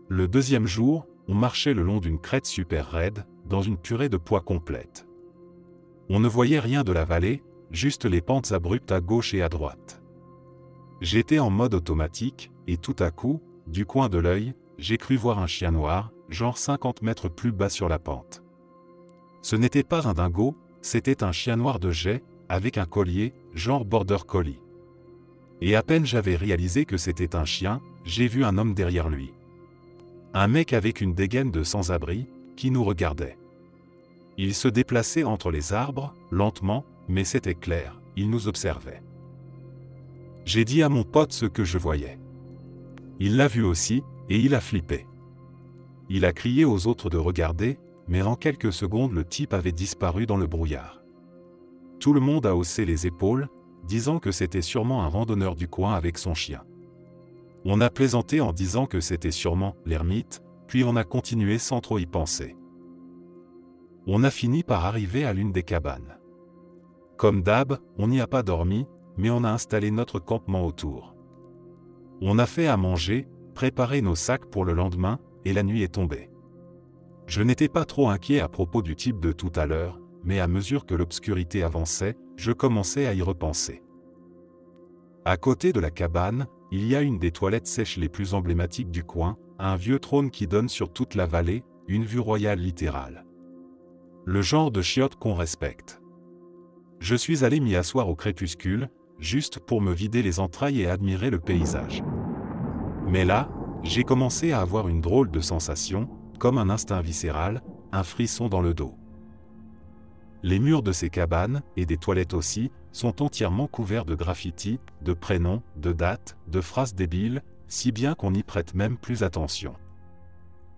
A: Le deuxième jour, on marchait le long d'une crête super raide, dans une purée de poids complète. On ne voyait rien de la vallée, juste les pentes abruptes à gauche et à droite. J'étais en mode automatique, et tout à coup, du coin de l'œil, j'ai cru voir un chien noir, genre 50 mètres plus bas sur la pente. Ce n'était pas un dingo, c'était un chien noir de jet, avec un collier, genre border collie. Et à peine j'avais réalisé que c'était un chien, j'ai vu un homme derrière lui. Un mec avec une dégaine de sans-abri, qui nous regardait. Il se déplaçait entre les arbres, lentement, mais c'était clair, il nous observait. J'ai dit à mon pote ce que je voyais. Il l'a vu aussi, et il a flippé. Il a crié aux autres de regarder, mais en quelques secondes le type avait disparu dans le brouillard. Tout le monde a haussé les épaules, disant que c'était sûrement un randonneur du coin avec son chien. On a plaisanté en disant que c'était sûrement l'ermite, puis on a continué sans trop y penser. On a fini par arriver à l'une des cabanes. Comme d'hab, on n'y a pas dormi, mais on a installé notre campement autour. On a fait à manger, préparé nos sacs pour le lendemain, et la nuit est tombée. Je n'étais pas trop inquiet à propos du type de tout à l'heure, mais à mesure que l'obscurité avançait, je commençais à y repenser. À côté de la cabane, il y a une des toilettes sèches les plus emblématiques du coin, un vieux trône qui donne sur toute la vallée, une vue royale littérale. Le genre de chiottes qu'on respecte. Je suis allé m'y asseoir au crépuscule, juste pour me vider les entrailles et admirer le paysage. Mais là, j'ai commencé à avoir une drôle de sensation, comme un instinct viscéral, un frisson dans le dos. Les murs de ces cabanes, et des toilettes aussi, sont entièrement couverts de graffitis, de prénoms, de dates, de phrases débiles, si bien qu'on n'y prête même plus attention.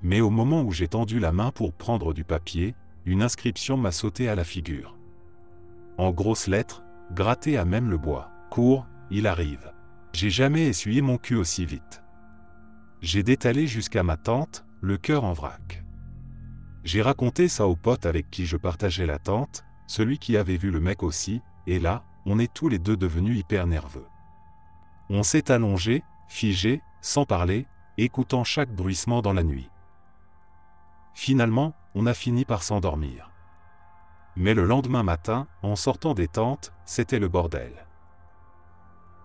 A: Mais au moment où j'ai tendu la main pour prendre du papier, une inscription m'a sauté à la figure. En grosses lettres, grattées à même le bois. Cours, il arrive. J'ai jamais essuyé mon cul aussi vite. J'ai détalé jusqu'à ma tente, le cœur en vrac. J'ai raconté ça au pote avec qui je partageais la tente, celui qui avait vu le mec aussi, et là, on est tous les deux devenus hyper nerveux. On s'est allongés, figés, sans parler, écoutant chaque bruissement dans la nuit. Finalement, on a fini par s'endormir. Mais le lendemain matin, en sortant des tentes, c'était le bordel.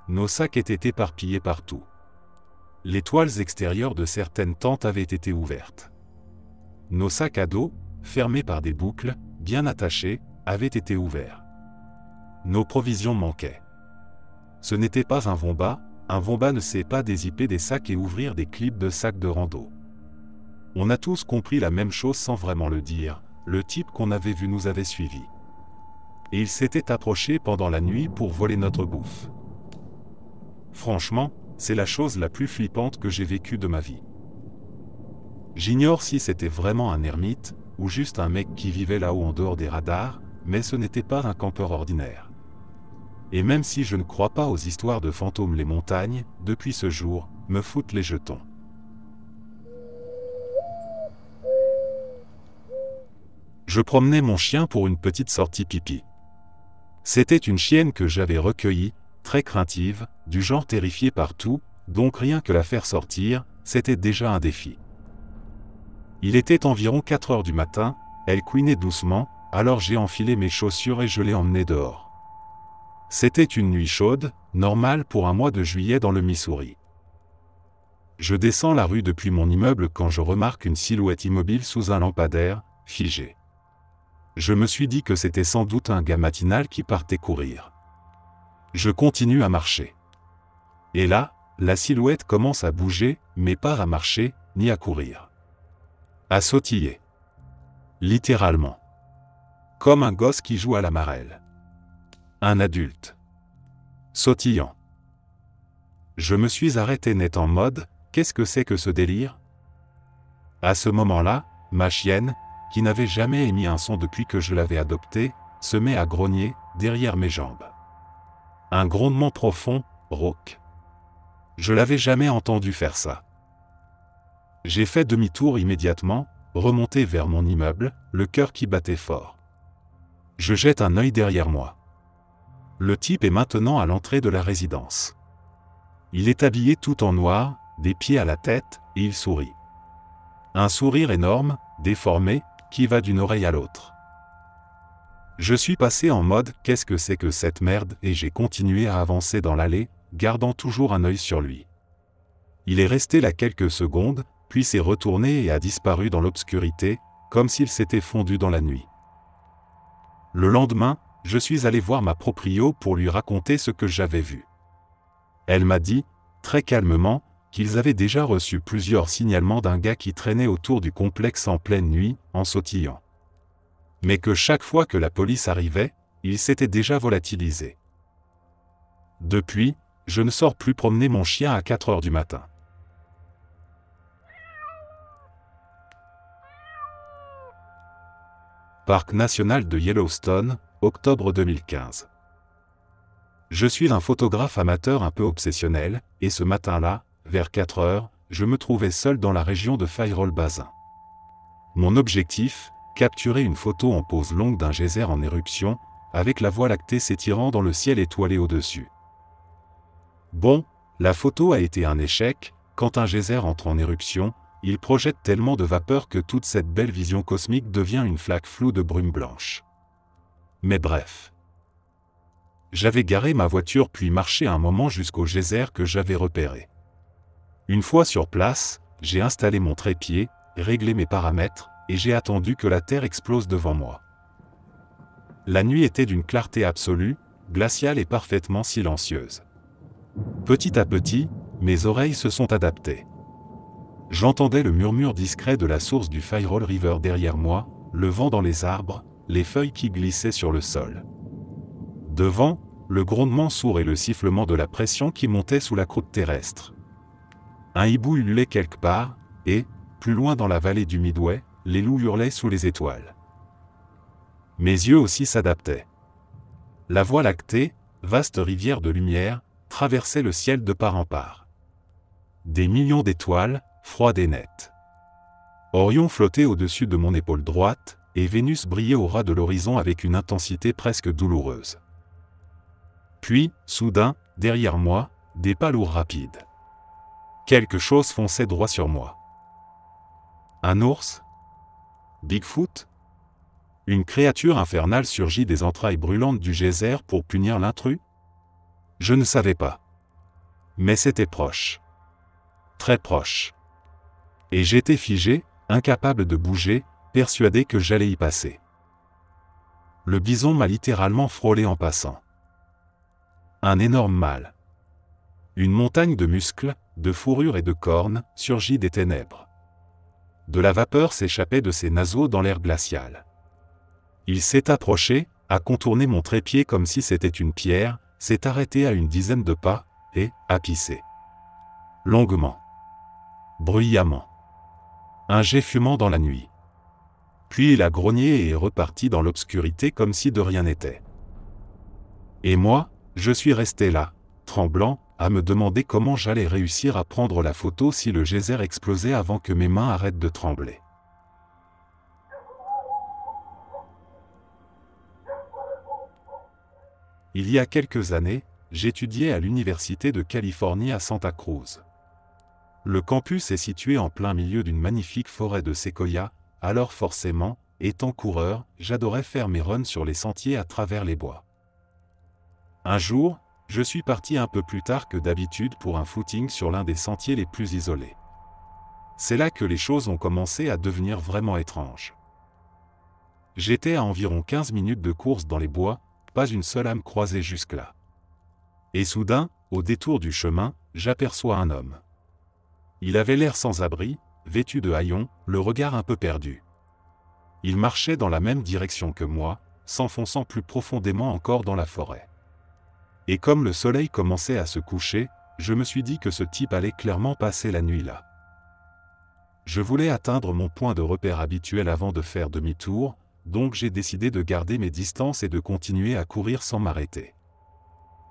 A: Nos sacs étaient éparpillés partout. Les toiles extérieures de certaines tentes avaient été ouvertes. Nos sacs à dos, fermés par des boucles, bien attachés, avaient été ouverts. Nos provisions manquaient. Ce n'était pas un vomba ne sait pas dézipper des sacs et ouvrir des clips de sacs de rando. On a tous compris la même chose sans vraiment le dire, le type qu'on avait vu nous avait suivis. Et il s'était approché pendant la nuit pour voler notre bouffe. Franchement, c'est la chose la plus flippante que j'ai vécue de ma vie. J'ignore si c'était vraiment un ermite, ou juste un mec qui vivait là-haut en dehors des radars, mais ce n'était pas un campeur ordinaire. Et même si je ne crois pas aux histoires de fantômes, les montagnes, depuis ce jour, me foutent les jetons. Je promenais mon chien pour une petite sortie pipi. C'était une chienne que j'avais recueillie, très craintive, du genre terrifiée par tout, donc rien que la faire sortir, c'était déjà un défi. Il était environ 4 heures du matin, elle couinait doucement, alors j'ai enfilé mes chaussures et je l'ai emmenée dehors. C'était une nuit chaude, normale pour un mois de juillet dans le Missouri. Je descends la rue depuis mon immeuble quand je remarque une silhouette immobile sous un lampadaire, figée. Je me suis dit que c'était sans doute un gars matinal qui partait courir. Je continue à marcher. Et là, la silhouette commence à bouger, mais pas à marcher, ni à courir. À sautiller. Littéralement. Comme un gosse qui joue à la marelle. Un adulte. Sautillant. Je me suis arrêté net en mode, qu'est-ce que c'est que ce délire? À ce moment-là, ma chienne, qui n'avait jamais émis un son depuis que je l'avais adoptée, se met à grogner, derrière mes jambes. Un grondement profond, rauque. Je l'avais jamais entendu faire ça. J'ai fait demi-tour immédiatement, remonté vers mon immeuble, le cœur qui battait fort. Je jette un œil derrière moi. Le type est maintenant à l'entrée de la résidence. Il est habillé tout en noir, des pieds à la tête, et il sourit. Un sourire énorme, déformé, qui va d'une oreille à l'autre. Je suis passé en mode « qu'est-ce que c'est que cette merde ?» et j'ai continué à avancer dans l'allée, gardant toujours un œil sur lui. Il est resté là quelques secondes, puis s'est retourné et a disparu dans l'obscurité, comme s'il s'était fondu dans la nuit. Le lendemain, je suis allé voir ma proprio pour lui raconter ce que j'avais vu. Elle m'a dit, très calmement, qu'ils avaient déjà reçu plusieurs signalements d'un gars qui traînait autour du complexe en pleine nuit, en sautillant. Mais que chaque fois que la police arrivait, il s'était déjà volatilisé. Depuis, je ne sors plus promener mon chien à 4 heures du matin. Parc national de Yellowstone, octobre 2015. Je suis un photographe amateur un peu obsessionnel, et ce matin-là, vers 4 heures, je me trouvais seul dans la région de Firehole Basin. Mon objectif, capturer une photo en pose longue d'un geyser en éruption, avec la Voie lactée s'étirant dans le ciel étoilé au-dessus. Bon, la photo a été un échec, quand un geyser entre en éruption, il projette tellement de vapeur que toute cette belle vision cosmique devient une flaque floue de brume blanche. Mais bref. J'avais garé ma voiture puis marché un moment jusqu'au geyser que j'avais repéré. Une fois sur place, j'ai installé mon trépied, réglé mes paramètres, et j'ai attendu que la Terre explose devant moi. La nuit était d'une clarté absolue, glaciale et parfaitement silencieuse. Petit à petit, mes oreilles se sont adaptées. J'entendais le murmure discret de la source du Firehole River derrière moi, le vent dans les arbres, les feuilles qui glissaient sur le sol. Devant, le grondement sourd et le sifflement de la pression qui montait sous la croûte terrestre. Un hibou ululait quelque part, et, plus loin dans la vallée du Midway, les loups hurlaient sous les étoiles. Mes yeux aussi s'adaptaient. La Voie lactée, vaste rivière de lumière, traversait le ciel de part en part. Des millions d'étoiles, froides et nettes. Orion flottait au-dessus de mon épaule droite, et Vénus brillait au ras de l'horizon avec une intensité presque douloureuse. Puis, soudain, derrière moi, des pas lourds rapides. Quelque chose fonçait droit sur moi. Un ours? Bigfoot? Une créature infernale surgit des entrailles brûlantes du geyser pour punir l'intrus? Je ne savais pas. Mais c'était proche. Très proche. Et j'étais figé, incapable de bouger, persuadé que j'allais y passer. Le bison m'a littéralement frôlé en passant. Un énorme mâle. Une montagne de muscles, de fourrure et de cornes, surgit des ténèbres. De la vapeur s'échappait de ses naseaux dans l'air glacial. Il s'est approché, a contourné mon trépied comme si c'était une pierre, s'est arrêté à une dizaine de pas, et a pissé. Longuement. Bruyamment. Un jet fumant dans la nuit. Puis il a grogné et est reparti dans l'obscurité comme si de rien n'était. Et moi, je suis resté là, tremblant, à me demander comment j'allais réussir à prendre la photo si le geyser explosait avant que mes mains arrêtent de trembler. Il y a quelques années, j'étudiais à l'Université de Californie à Santa Cruz. Le campus est situé en plein milieu d'une magnifique forêt de séquoias, alors forcément, étant coureur, j'adorais faire mes runs sur les sentiers à travers les bois. Un jour, je suis parti un peu plus tard que d'habitude pour un footing sur l'un des sentiers les plus isolés. C'est là que les choses ont commencé à devenir vraiment étranges. J'étais à environ 15 minutes de course dans les bois, pas une seule âme croisée jusque-là. Et soudain, au détour du chemin, j'aperçois un homme. Il avait l'air sans abri, vêtu de haillons, le regard un peu perdu. Il marchait dans la même direction que moi, s'enfonçant plus profondément encore dans la forêt. Et comme le soleil commençait à se coucher, je me suis dit que ce type allait clairement passer la nuit là. Je voulais atteindre mon point de repère habituel avant de faire demi-tour, donc j'ai décidé de garder mes distances et de continuer à courir sans m'arrêter.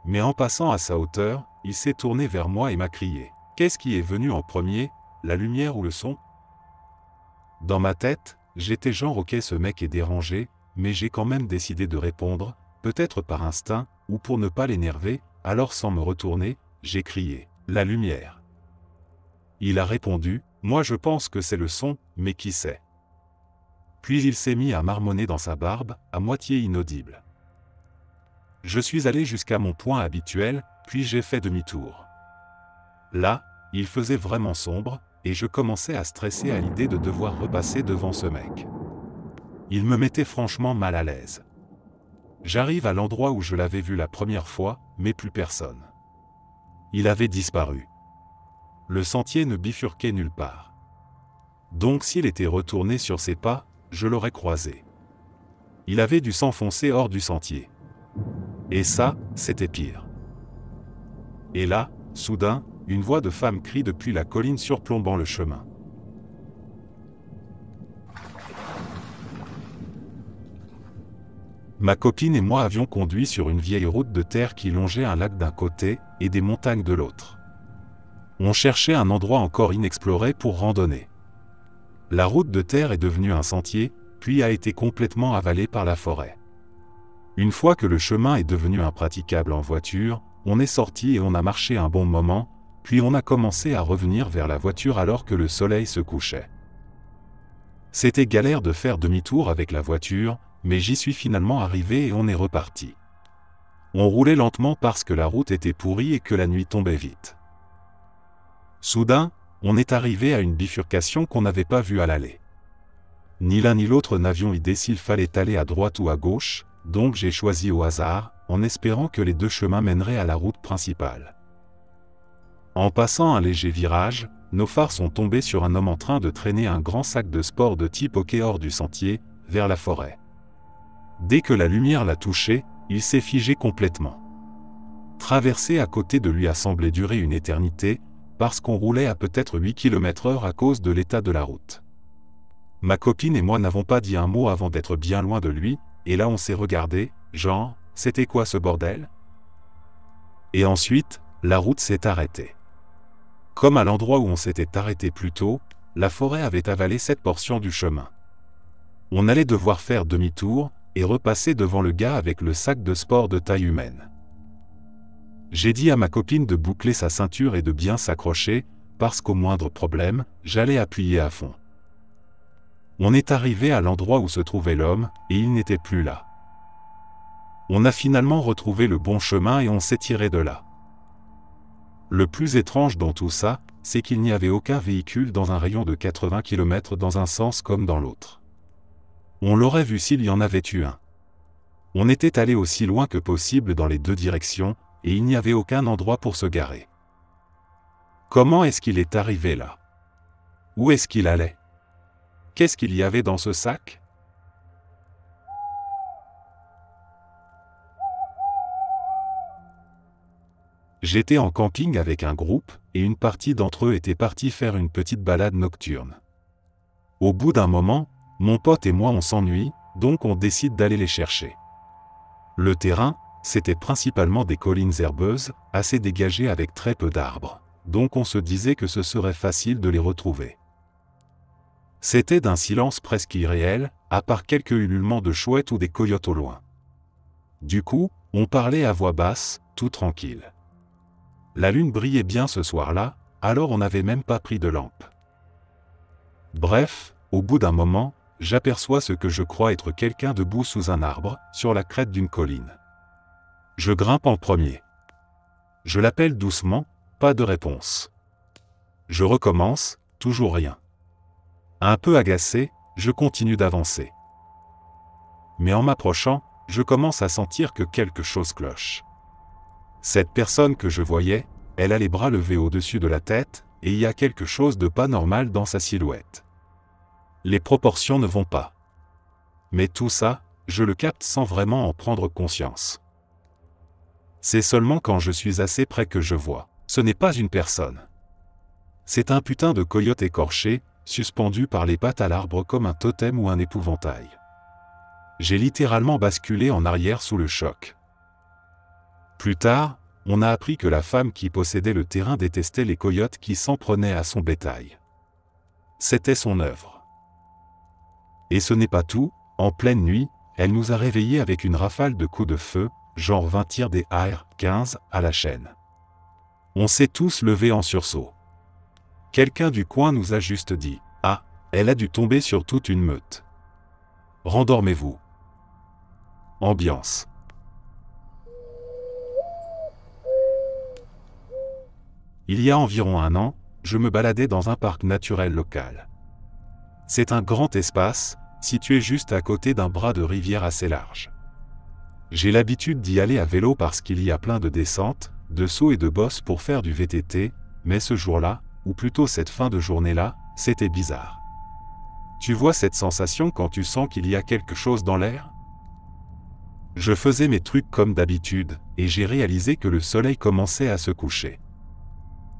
A: Mais en passant à sa hauteur, il s'est tourné vers moi et m'a crié « Qu'est-ce qui est venu en premier, la lumière ou le son ?» Dans ma tête, j'étais genre ok ce mec est dérangé, mais j'ai quand même décidé de répondre, peut-être par instinct, ou pour ne pas l'énerver, alors sans me retourner, j'ai crié « La lumière !» Il a répondu « Moi je pense que c'est le son, mais qui sait ?» Puis il s'est mis à marmonner dans sa barbe, à moitié inaudible. Je suis allé jusqu'à mon point habituel, puis j'ai fait demi-tour. Là, il faisait vraiment sombre, et je commençais à stresser à l'idée de devoir repasser devant ce mec. Il me mettait franchement mal à l'aise. J'arrive à l'endroit où je l'avais vu la première fois, mais plus personne. Il avait disparu. Le sentier ne bifurquait nulle part. Donc s'il était retourné sur ses pas, je l'aurais croisé. Il avait dû s'enfoncer hors du sentier. Et ça, c'était pire. Et là, soudain, une voix de femme crie depuis la colline surplombant le chemin. Ma copine et moi avions conduit sur une vieille route de terre qui longeait un lac d'un côté et des montagnes de l'autre. On cherchait un endroit encore inexploré pour randonner. La route de terre est devenue un sentier, puis a été complètement avalée par la forêt. Une fois que le chemin est devenu impraticable en voiture, on est sorti et on a marché un bon moment, puis on a commencé à revenir vers la voiture alors que le soleil se couchait. C'était galère de faire demi-tour avec la voiture, mais j'y suis finalement arrivé et on est reparti. On roulait lentement parce que la route était pourrie et que la nuit tombait vite. Soudain, on est arrivé à une bifurcation qu'on n'avait pas vue à l'aller. Ni l'un ni l'autre n'avions idée s'il fallait aller à droite ou à gauche, donc j'ai choisi au hasard, en espérant que les deux chemins mèneraient à la route principale. En passant un léger virage, nos phares sont tombés sur un homme en train de traîner un grand sac de sport de type hockey hors du sentier, vers la forêt. Dès que la lumière l'a touché, il s'est figé complètement. Traverser à côté de lui a semblé durer une éternité, parce qu'on roulait à peut-être 8 km/h à cause de l'état de la route. Ma copine et moi n'avons pas dit un mot avant d'être bien loin de lui, et là on s'est regardé, genre, c'était quoi ce bordel? Et ensuite, la route s'est arrêtée. Comme à l'endroit où on s'était arrêté plus tôt, la forêt avait avalé cette portion du chemin. On allait devoir faire demi-tour, et repasser devant le gars avec le sac de sport de taille humaine. J'ai dit à ma copine de boucler sa ceinture et de bien s'accrocher, parce qu'au moindre problème, j'allais appuyer à fond. On est arrivé à l'endroit où se trouvait l'homme, et il n'était plus là. On a finalement retrouvé le bon chemin et on s'est tiré de là. Le plus étrange dans tout ça, c'est qu'il n'y avait aucun véhicule dans un rayon de 80 km dans un sens comme dans l'autre. On l'aurait vu s'il y en avait eu un. On était allé aussi loin que possible dans les deux directions, et il n'y avait aucun endroit pour se garer. Comment est-ce qu'il est arrivé là? Où est-ce qu'il allait? Qu'est-ce qu'il y avait dans ce sac? J'étais en camping avec un groupe, et une partie d'entre eux était partis faire une petite balade nocturne. Au bout d'un moment, mon pote et moi on s'ennuie, donc on décide d'aller les chercher. Le terrain, c'était principalement des collines herbeuses, assez dégagées avec très peu d'arbres, donc on se disait que ce serait facile de les retrouver. C'était d'un silence presque irréel, à part quelques ululements de chouettes ou des coyotes au loin. Du coup, on parlait à voix basse, tout tranquille. La lune brillait bien ce soir-là, alors on n'avait même pas pris de lampe. Bref, au bout d'un moment, j'aperçois ce que je crois être quelqu'un debout sous un arbre, sur la crête d'une colline. Je grimpe en premier. Je l'appelle doucement, pas de réponse. Je recommence, toujours rien. Un peu agacé, je continue d'avancer. Mais en m'approchant, je commence à sentir que quelque chose cloche. Cette personne que je voyais, elle a les bras levés au-dessus de la tête, et il y a quelque chose de pas normal dans sa silhouette. Les proportions ne vont pas. Mais tout ça, je le capte sans vraiment en prendre conscience. C'est seulement quand je suis assez près que je vois. Ce n'est pas une personne. C'est un putain de coyote écorché, suspendu par les pattes à l'arbre comme un totem ou un épouvantail. J'ai littéralement basculé en arrière sous le choc. Plus tard, on a appris que la femme qui possédait le terrain détestait les coyotes qui s'en prenaient à son bétail. C'était son œuvre. Et ce n'est pas tout, en pleine nuit, elle nous a réveillés avec une rafale de coups de feu, genre 20 tirs des AR-15 à la chaîne. On s'est tous levés en sursaut. Quelqu'un du coin nous a juste dit « Ah, elle a dû tomber sur toute une meute. Rendormez-vous. » Ambiance. Il y a environ un an, je me baladais dans un parc naturel local. C'est un grand espace, situé juste à côté d'un bras de rivière assez large. J'ai l'habitude d'y aller à vélo parce qu'il y a plein de descentes, de sauts et de bosses pour faire du VTT, mais ce jour-là, ou plutôt cette fin de journée-là, c'était bizarre. Tu vois cette sensation quand tu sens qu'il y a quelque chose dans l'air? Je faisais mes trucs comme d'habitude, et j'ai réalisé que le soleil commençait à se coucher.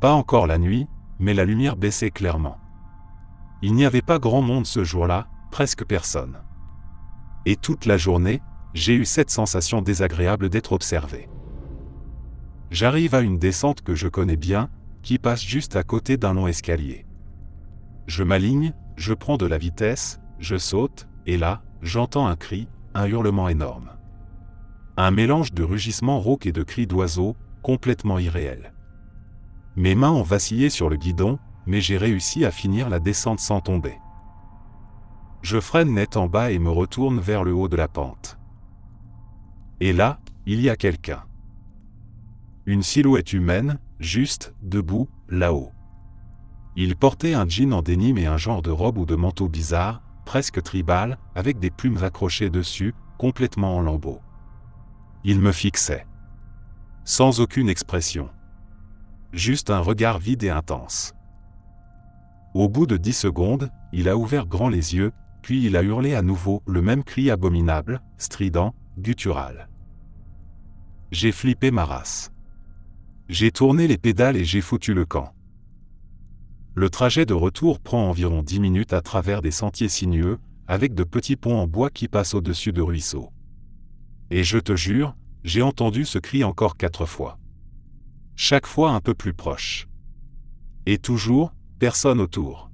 A: Pas encore la nuit, mais la lumière baissait clairement. Il n'y avait pas grand monde ce jour-là, presque personne. Et toute la journée, j'ai eu cette sensation désagréable d'être observé. J'arrive à une descente que je connais bien, qui passe juste à côté d'un long escalier. Je m'aligne, je prends de la vitesse, je saute, et là, j'entends un cri, un hurlement énorme. Un mélange de rugissements rauques et de cris d'oiseaux, complètement irréel. Mes mains ont vacillé sur le guidon, mais j'ai réussi à finir la descente sans tomber. Je freine net en bas et me retourne vers le haut de la pente. Et là, il y a quelqu'un. Une silhouette humaine, juste, debout, là-haut. Il portait un jean en denim et un genre de robe ou de manteau bizarre, presque tribal, avec des plumes accrochées dessus, complètement en lambeaux. Il me fixait. Sans aucune expression. Juste un regard vide et intense. Au bout de 10 secondes, il a ouvert grand les yeux, puis il a hurlé à nouveau le même cri abominable, strident, guttural. J'ai flippé ma race. J'ai tourné les pédales et j'ai foutu le camp. Le trajet de retour prend environ 10 minutes à travers des sentiers sinueux, avec de petits ponts en bois qui passent au-dessus de ruisseaux. Et je te jure, j'ai entendu ce cri encore 4 fois. Chaque fois un peu plus proche. Et toujours, personne autour.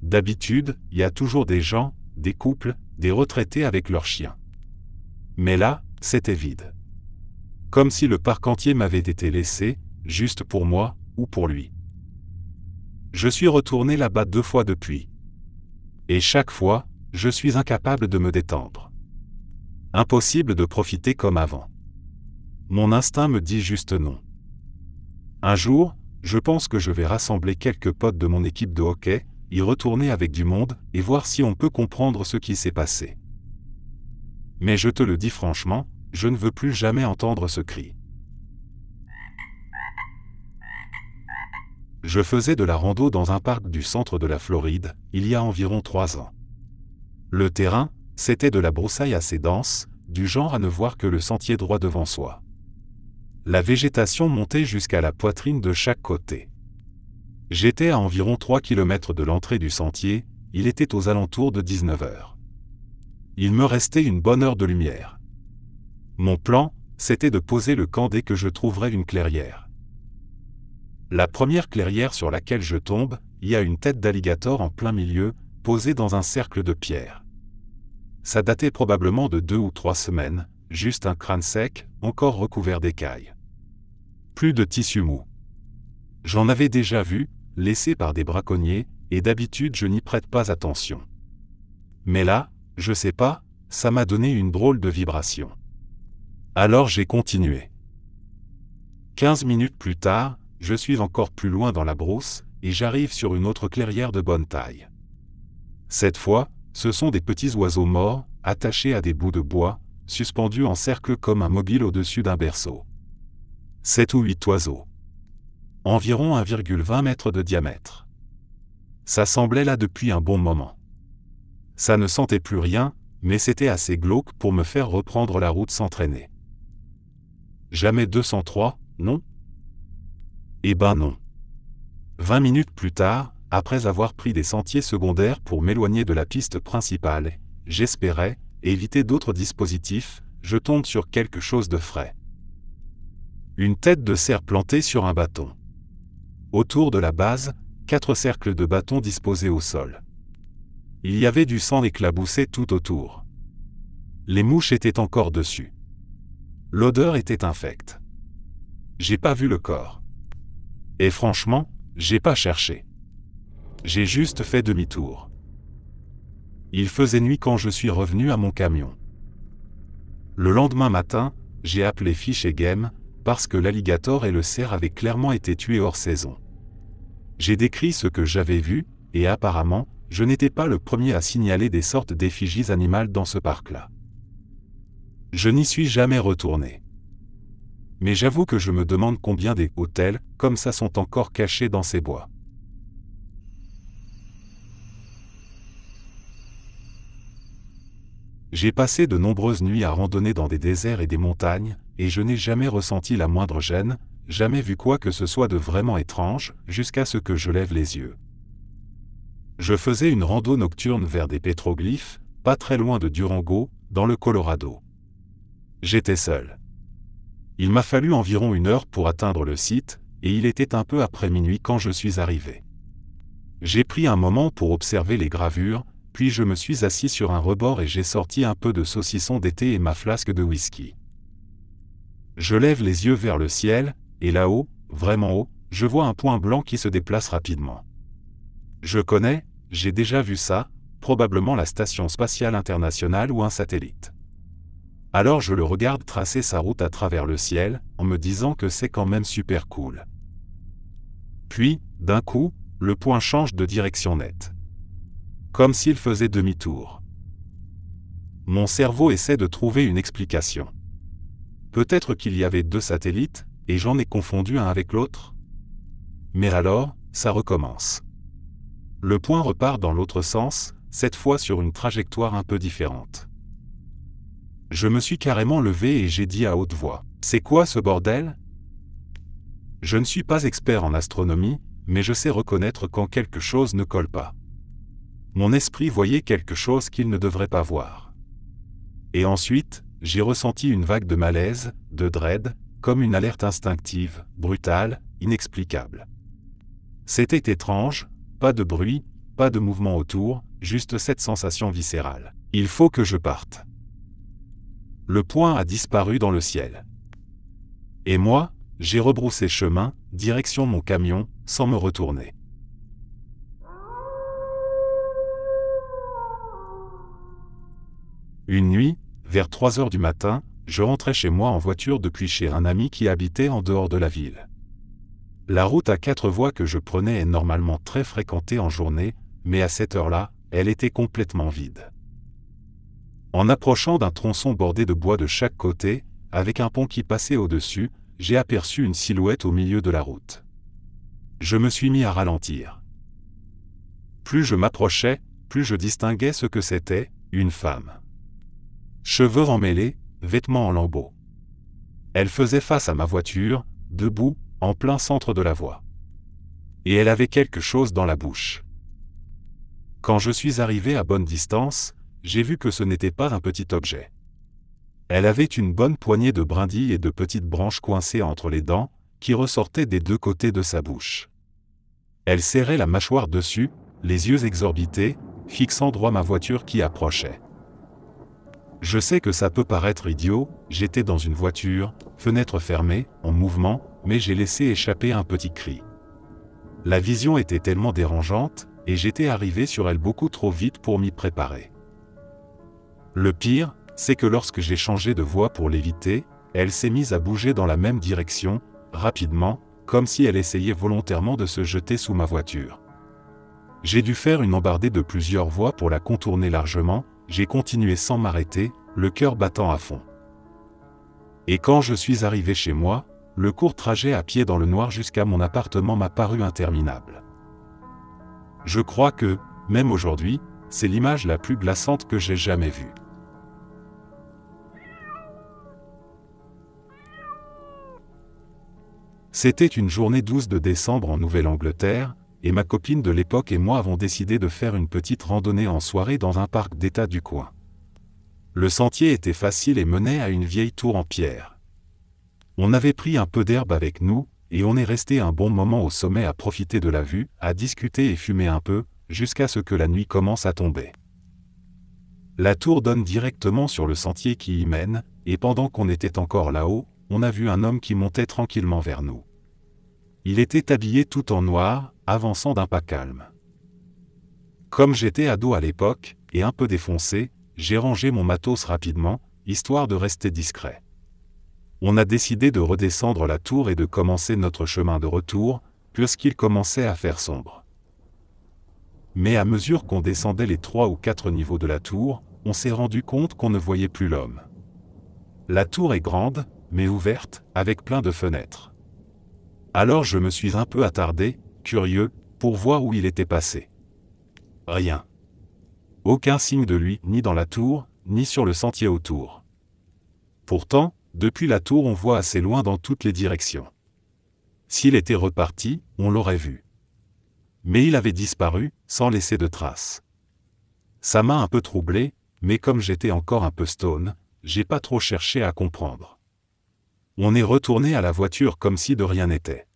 A: D'habitude, il y a toujours des gens, des couples, des retraités avec leurs chiens. Mais là, c'était vide. Comme si le parc entier m'avait été laissé, juste pour moi, ou pour lui. Je suis retourné là-bas 2 fois depuis. Et chaque fois, je suis incapable de me détendre. Impossible de profiter comme avant. Mon instinct me dit juste non. Un jour, je pense que je vais rassembler quelques potes de mon équipe de hockey, y retourner avec du monde, et voir si on peut comprendre ce qui s'est passé. Mais je te le dis franchement, je ne veux plus jamais entendre ce cri. Je faisais de la rando dans un parc du centre de la Floride, il y a environ 3 ans. Le terrain, c'était de la broussaille assez dense, du genre à ne voir que le sentier droit devant soi. La végétation montait jusqu'à la poitrine de chaque côté. J'étais à environ 3 km de l'entrée du sentier, il était aux alentours de 19 h. Il me restait une bonne heure de lumière. Mon plan, c'était de poser le camp dès que je trouverais une clairière. La première clairière sur laquelle je tombe, il y a une tête d'alligator en plein milieu, posée dans un cercle de pierre. Ça datait probablement de 2 ou 3 semaines, juste un crâne sec, encore recouvert d'écailles. Plus de tissu mou. J'en avais déjà vu, laissé par des braconniers, et d'habitude je n'y prête pas attention. Mais là, je sais pas, ça m'a donné une drôle de vibration. Alors j'ai continué. 15 minutes plus tard, je suis encore plus loin dans la brousse, et j'arrive sur une autre clairière de bonne taille. Cette fois, ce sont des petits oiseaux morts, attachés à des bouts de bois, suspendus en cercle comme un mobile au-dessus d'un berceau. 7 ou 8 oiseaux. Environ 1,20 m de diamètre. Ça semblait là depuis un bon moment. Ça ne sentait plus rien, mais c'était assez glauque pour me faire reprendre la route sans traîner. Jamais 203, non ? Eh ben non. 20 minutes plus tard, après avoir pris des sentiers secondaires pour m'éloigner de la piste principale, j'espérais, éviter d'autres dispositifs, je tombe sur quelque chose de frais. Une tête de cerf plantée sur un bâton. Autour de la base, 4 cercles de bâtons disposés au sol. Il y avait du sang éclaboussé tout autour. Les mouches étaient encore dessus. L'odeur était infecte. J'ai pas vu le corps. Et franchement, j'ai pas cherché. J'ai juste fait demi-tour. Il faisait nuit quand je suis revenu à mon camion. Le lendemain matin, j'ai appelé Fish et Game, parce que l'alligator et le cerf avaient clairement été tués hors saison. J'ai décrit ce que j'avais vu, et apparemment, je n'étais pas le premier à signaler des sortes d'effigies animales dans ce parc-là. Je n'y suis jamais retourné. Mais j'avoue que je me demande combien des hôtels, comme ça, sont encore cachés dans ces bois. J'ai passé de nombreuses nuits à randonner dans des déserts et des montagnes, et je n'ai jamais ressenti la moindre gêne, jamais vu quoi que ce soit de vraiment étrange, jusqu'à ce que je lève les yeux. Je faisais une rando nocturne vers des pétroglyphes, pas très loin de Durango, dans le Colorado. J'étais seul. Il m'a fallu environ 1 heure pour atteindre le site, et il était un peu après minuit quand je suis arrivé. J'ai pris un moment pour observer les gravures, puis je me suis assis sur un rebord et j'ai sorti un peu de saucisson d'été et ma flasque de whisky. Je lève les yeux vers le ciel, et là-haut, vraiment haut, je vois un point blanc qui se déplace rapidement. Je connais, j'ai déjà vu ça, probablement la Station spatiale internationale ou un satellite. Alors je le regarde tracer sa route à travers le ciel, en me disant que c'est quand même super cool. Puis, d'un coup, le point change de direction nette. Comme s'il faisait demi-tour. Mon cerveau essaie de trouver une explication. Peut-être qu'il y avait 2 satellites, et j'en ai confondu un avec l'autre. Mais alors, ça recommence. Le point repart dans l'autre sens, cette fois sur une trajectoire un peu différente. Je me suis carrément levé et j'ai dit à haute voix, « C'est quoi ce bordel ?» Je ne suis pas expert en astronomie, mais je sais reconnaître quand quelque chose ne colle pas. Mon esprit voyait quelque chose qu'il ne devrait pas voir. Et ensuite, j'ai ressenti une vague de malaise, de dread, comme une alerte instinctive, brutale, inexplicable. C'était étrange, pas de bruit, pas de mouvement autour, juste cette sensation viscérale. Il faut que je parte. Le point a disparu dans le ciel. Et moi, j'ai rebroussé chemin, direction mon camion, sans me retourner. Une nuit, vers 3 heures du matin, je rentrais chez moi en voiture depuis chez un ami qui habitait en dehors de la ville. La route à 4 voies que je prenais est normalement très fréquentée en journée, mais à cette heure-là, elle était complètement vide. En approchant d'un tronçon bordé de bois de chaque côté, avec un pont qui passait au-dessus, j'ai aperçu une silhouette au milieu de la route. Je me suis mis à ralentir. Plus je m'approchais, plus je distinguais ce que c'était, une femme. Cheveux emmêlés, vêtements en lambeaux. Elle faisait face à ma voiture, debout, en plein centre de la voie. Et elle avait quelque chose dans la bouche. Quand je suis arrivé à bonne distance, j'ai vu que ce n'était pas un petit objet. Elle avait une bonne poignée de brindilles et de petites branches coincées entre les dents, qui ressortaient des 2 côtés de sa bouche. Elle serrait la mâchoire dessus, les yeux exorbités, fixant droit ma voiture qui approchait. Je sais que ça peut paraître idiot, j'étais dans une voiture, fenêtre fermée, en mouvement, mais j'ai laissé échapper un petit cri. La vision était tellement dérangeante, et j'étais arrivé sur elle beaucoup trop vite pour m'y préparer. Le pire, c'est que lorsque j'ai changé de voie pour l'éviter, elle s'est mise à bouger dans la même direction, rapidement, comme si elle essayait volontairement de se jeter sous ma voiture. J'ai dû faire une embardée de plusieurs voies pour la contourner largement, j'ai continué sans m'arrêter, le cœur battant à fond. Et quand je suis arrivé chez moi, le court trajet à pied dans le noir jusqu'à mon appartement m'a paru interminable. Je crois que, même aujourd'hui, c'est l'image la plus glaçante que j'ai jamais vue. C'était une journée 12 de décembre en Nouvelle-Angleterre, et ma copine de l'époque et moi avons décidé de faire une petite randonnée en soirée dans un parc d'État du coin. Le sentier était facile et menait à une vieille tour en pierre. On avait pris un peu d'herbe avec nous, et on est resté un bon moment au sommet à profiter de la vue, à discuter et fumer un peu, jusqu'à ce que la nuit commence à tomber. La tour donne directement sur le sentier qui y mène, et pendant qu'on était encore là-haut, on a vu un homme qui montait tranquillement vers nous. Il était habillé tout en noir, avançant d'un pas calme. Comme j'étais ado à l'époque, et un peu défoncé, j'ai rangé mon matos rapidement, histoire de rester discret. On a décidé de redescendre la tour et de commencer notre chemin de retour, puisqu'il commençait à faire sombre. Mais à mesure qu'on descendait les 3 ou 4 niveaux de la tour, on s'est rendu compte qu'on ne voyait plus l'homme. La tour est grande, mais ouverte, avec plein de fenêtres. Alors je me suis un peu attardé, curieux, pour voir où il était passé. Rien. Aucun signe de lui, ni dans la tour, ni sur le sentier autour. Pourtant, depuis la tour on voit assez loin dans toutes les directions. S'il était reparti, on l'aurait vu. Mais il avait disparu, sans laisser de traces. Ça m'a un peu troublé, mais comme j'étais encore un peu stone, j'ai pas trop cherché à comprendre. On est retourné à la voiture comme si de rien n'était.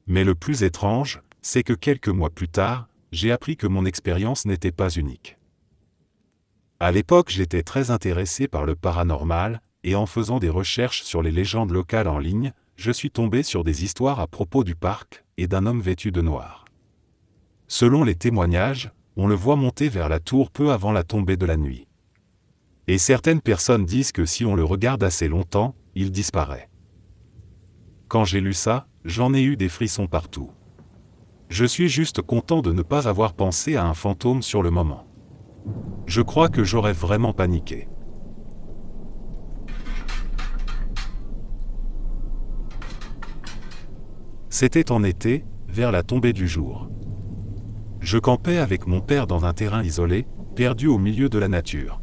A: Mais le plus étrange, c'est que quelques mois plus tard, j'ai appris que mon expérience n'était pas unique. À l'époque, j'étais très intéressé par le paranormal, et en faisant des recherches sur les légendes locales en ligne, je suis tombé sur des histoires à propos du parc et d'un homme vêtu de noir. Selon les témoignages, on le voit monter vers la tour peu avant la tombée de la nuit. Et certaines personnes disent que si on le regarde assez longtemps, il disparaît. Quand j'ai lu ça, j'en ai eu des frissons partout. Je suis juste content de ne pas avoir pensé à un fantôme sur le moment. Je crois que j'aurais vraiment paniqué. C'était en été, vers la tombée du jour. Je campais avec mon père dans un terrain isolé, perdu au milieu de la nature.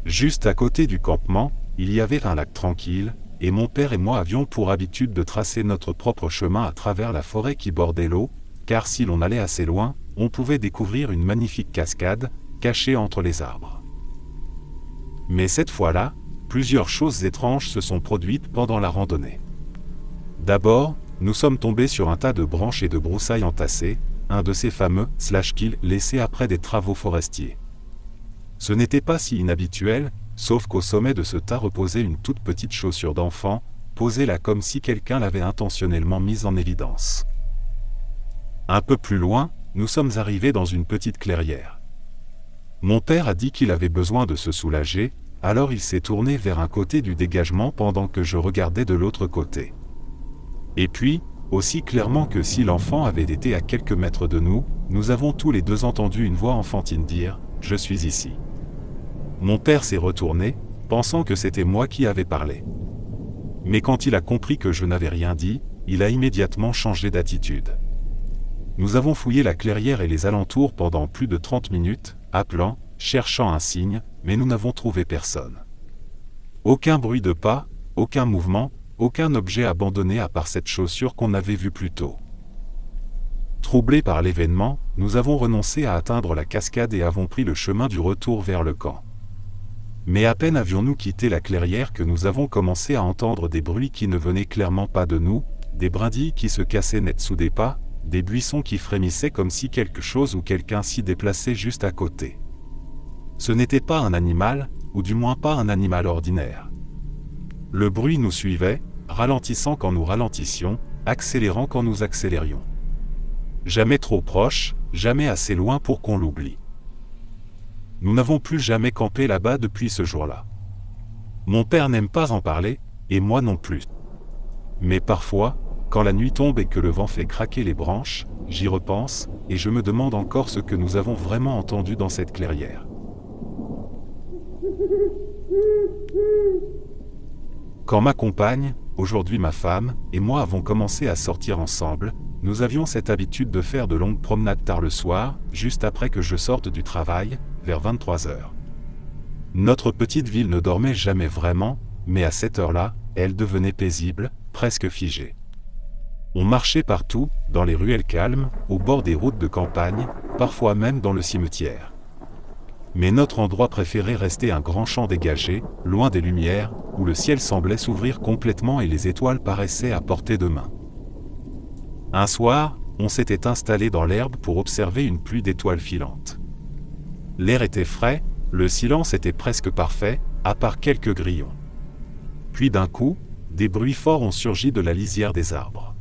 A: Juste à côté du campement, il y avait un lac tranquille, et mon père et moi avions pour habitude de tracer notre propre chemin à travers la forêt qui bordait l'eau, car si l'on allait assez loin, on pouvait découvrir une magnifique cascade, cachée entre les arbres. Mais cette fois-là, plusieurs choses étranges se sont produites pendant la randonnée. D'abord, nous sommes tombés sur un tas de branches et de broussailles entassées, un de ces fameux « kills » laissés après des travaux forestiers. Ce n'était pas si inhabituel, sauf qu'au sommet de ce tas reposait une toute petite chaussure d'enfant, posée là comme si quelqu'un l'avait intentionnellement mise en évidence. Un peu plus loin, nous sommes arrivés dans une petite clairière. Mon père a dit qu'il avait besoin de se soulager, alors il s'est tourné vers un côté du dégagement pendant que je regardais de l'autre côté. Et puis, aussi clairement que si l'enfant avait été à quelques mètres de nous, nous avons tous les deux entendu une voix enfantine dire « Je suis ici ». Mon père s'est retourné, pensant que c'était moi qui avais parlé. Mais quand il a compris que je n'avais rien dit, il a immédiatement changé d'attitude. Nous avons fouillé la clairière et les alentours pendant plus de 30 minutes, appelant, cherchant un signe, mais nous n'avons trouvé personne. Aucun bruit de pas, aucun mouvement, aucun objet abandonné à part cette chaussure qu'on avait vue plus tôt. Troublés par l'événement, nous avons renoncé à atteindre la cascade et avons pris le chemin du retour vers le camp. Mais à peine avions-nous quitté la clairière que nous avons commencé à entendre des bruits qui ne venaient clairement pas de nous, des brindilles qui se cassaient net sous des pas, des buissons qui frémissaient comme si quelque chose ou quelqu'un s'y déplaçait juste à côté. Ce n'était pas un animal, ou du moins pas un animal ordinaire. Le bruit nous suivait, ralentissant quand nous ralentissions, accélérant quand nous accélérions. Jamais trop proche, jamais assez loin pour qu'on l'oublie. Nous n'avons plus jamais campé là-bas depuis ce jour-là. Mon père n'aime pas en parler, et moi non plus. Mais parfois, quand la nuit tombe et que le vent fait craquer les branches, j'y repense, et je me demande encore ce que nous avons vraiment entendu dans cette clairière. Quand ma compagne, aujourd'hui ma femme, et moi avons commencé à sortir ensemble, nous avions cette habitude de faire de longues promenades tard le soir, juste après que je sorte du travail, vers 23 heures. Notre petite ville ne dormait jamais vraiment, mais à cette heure-là, elle devenait paisible, presque figée. On marchait partout, dans les ruelles calmes, au bord des routes de campagne, parfois même dans le cimetière. Mais notre endroit préféré restait un grand champ dégagé, loin des lumières, où le ciel semblait s'ouvrir complètement et les étoiles paraissaient à portée de main. Un soir, on s'était installé dans l'herbe pour observer une pluie d'étoiles filantes. L'air était frais, le silence était presque parfait, à part quelques grillons. Puis d'un coup, des bruits forts ont surgi de la lisière des arbres.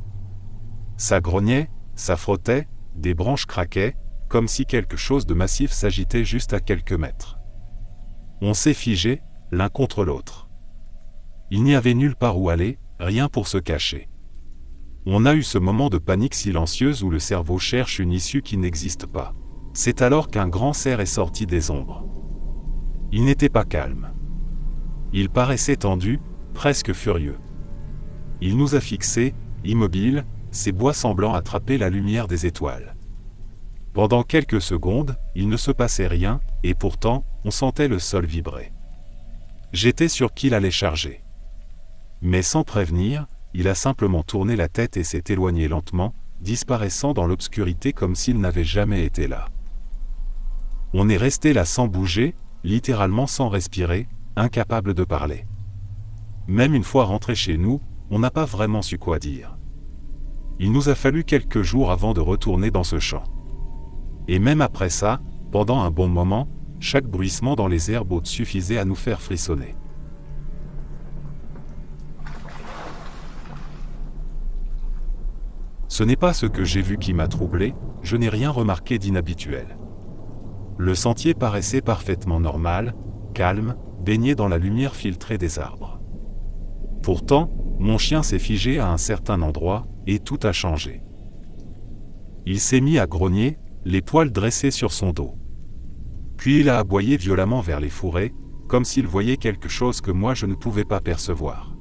A: Ça grognait, ça frottait, des branches craquaient, comme si quelque chose de massif s'agitait juste à quelques mètres. On s'est figé, l'un contre l'autre. Il n'y avait nulle part où aller, rien pour se cacher. On a eu ce moment de panique silencieuse où le cerveau cherche une issue qui n'existe pas. C'est alors qu'un grand cerf est sorti des ombres. Il n'était pas calme. Il paraissait tendu, presque furieux. Il nous a fixés, immobiles, ses bois semblant attraper la lumière des étoiles. Pendant quelques secondes, il ne se passait rien, et pourtant, on sentait le sol vibrer. J'étais sûr qu'il allait charger. Mais sans prévenir, il a simplement tourné la tête et s'est éloigné lentement, disparaissant dans l'obscurité comme s'il n'avait jamais été là. On est resté là sans bouger, littéralement sans respirer, incapable de parler. Même une fois rentré chez nous, on n'a pas vraiment su quoi dire. Il nous a fallu quelques jours avant de retourner dans ce champ. Et même après ça, pendant un bon moment, chaque bruissement dans les herbes hautes suffisait à nous faire frissonner. Ce n'est pas ce que j'ai vu qui m'a troublé, je n'ai rien remarqué d'inhabituel. Le sentier paraissait parfaitement normal, calme, baigné dans la lumière filtrée des arbres. Pourtant, mon chien s'est figé à un certain endroit, et tout a changé. Il s'est mis à grogner, les poils dressés sur son dos. Puis il a aboyé violemment vers les fourrés, comme s'il voyait quelque chose que moi je ne pouvais pas percevoir.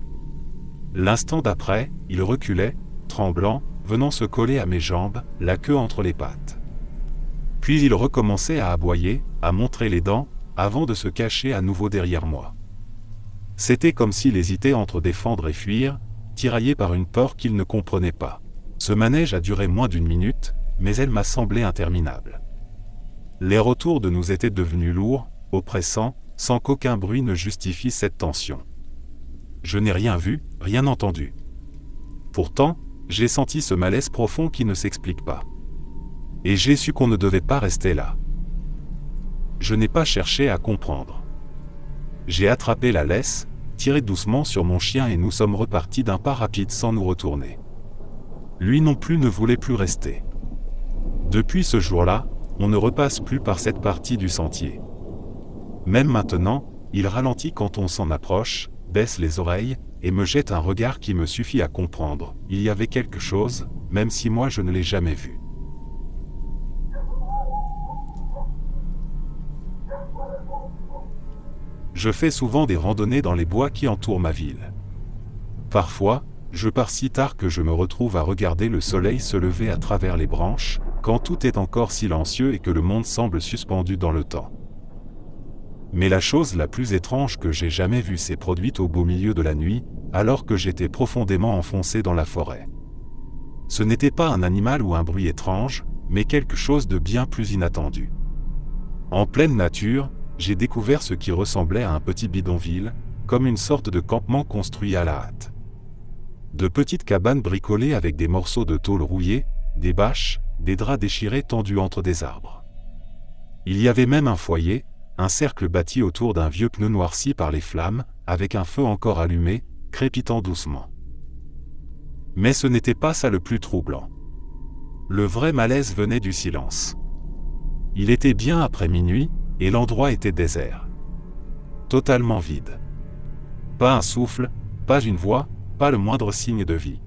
A: L'instant d'après, il reculait, tremblant, venant se coller à mes jambes, la queue entre les pattes. Puis il recommençait à aboyer, à montrer les dents, avant de se cacher à nouveau derrière moi. C'était comme s'il hésitait entre défendre et fuir, tiraillé par une peur qu'il ne comprenait pas. Ce manège a duré moins d'1 minute, mais elle m'a semblé interminable. L'air autour de nous était devenu lourd, oppressant, sans qu'aucun bruit ne justifie cette tension. Je n'ai rien vu, rien entendu. Pourtant, j'ai senti ce malaise profond qui ne s'explique pas. Et j'ai su qu'on ne devait pas rester là. Je n'ai pas cherché à comprendre. J'ai attrapé la laisse, tiré doucement sur mon chien et nous sommes repartis d'un pas rapide sans nous retourner. Lui non plus ne voulait plus rester. Depuis ce jour-là, on ne repasse plus par cette partie du sentier. Même maintenant, il ralentit quand on s'en approche, baisse les oreilles, et me jette un regard qui me suffit à comprendre. Il y avait quelque chose, même si moi je ne l'ai jamais vu. Je fais souvent des randonnées dans les bois qui entourent ma ville. Parfois, je pars si tard que je me retrouve à regarder le soleil se lever à travers les branches, quand tout est encore silencieux et que le monde semble suspendu dans le temps. Mais la chose la plus étrange que j'ai jamais vue s'est produite au beau milieu de la nuit, alors que j'étais profondément enfoncé dans la forêt. Ce n'était pas un animal ou un bruit étrange, mais quelque chose de bien plus inattendu. En pleine nature, j'ai découvert ce qui ressemblait à un petit bidonville, comme une sorte de campement construit à la hâte. De petites cabanes bricolées avec des morceaux de tôle rouillés, des bâches, des draps déchirés tendus entre des arbres. Il y avait même un foyer, un cercle bâti autour d'un vieux pneu noirci par les flammes, avec un feu encore allumé, crépitant doucement. Mais ce n'était pas ça le plus troublant. Le vrai malaise venait du silence. Il était bien après minuit, et l'endroit était désert. Totalement vide. Pas un souffle, pas une voix, pas le moindre signe de vie.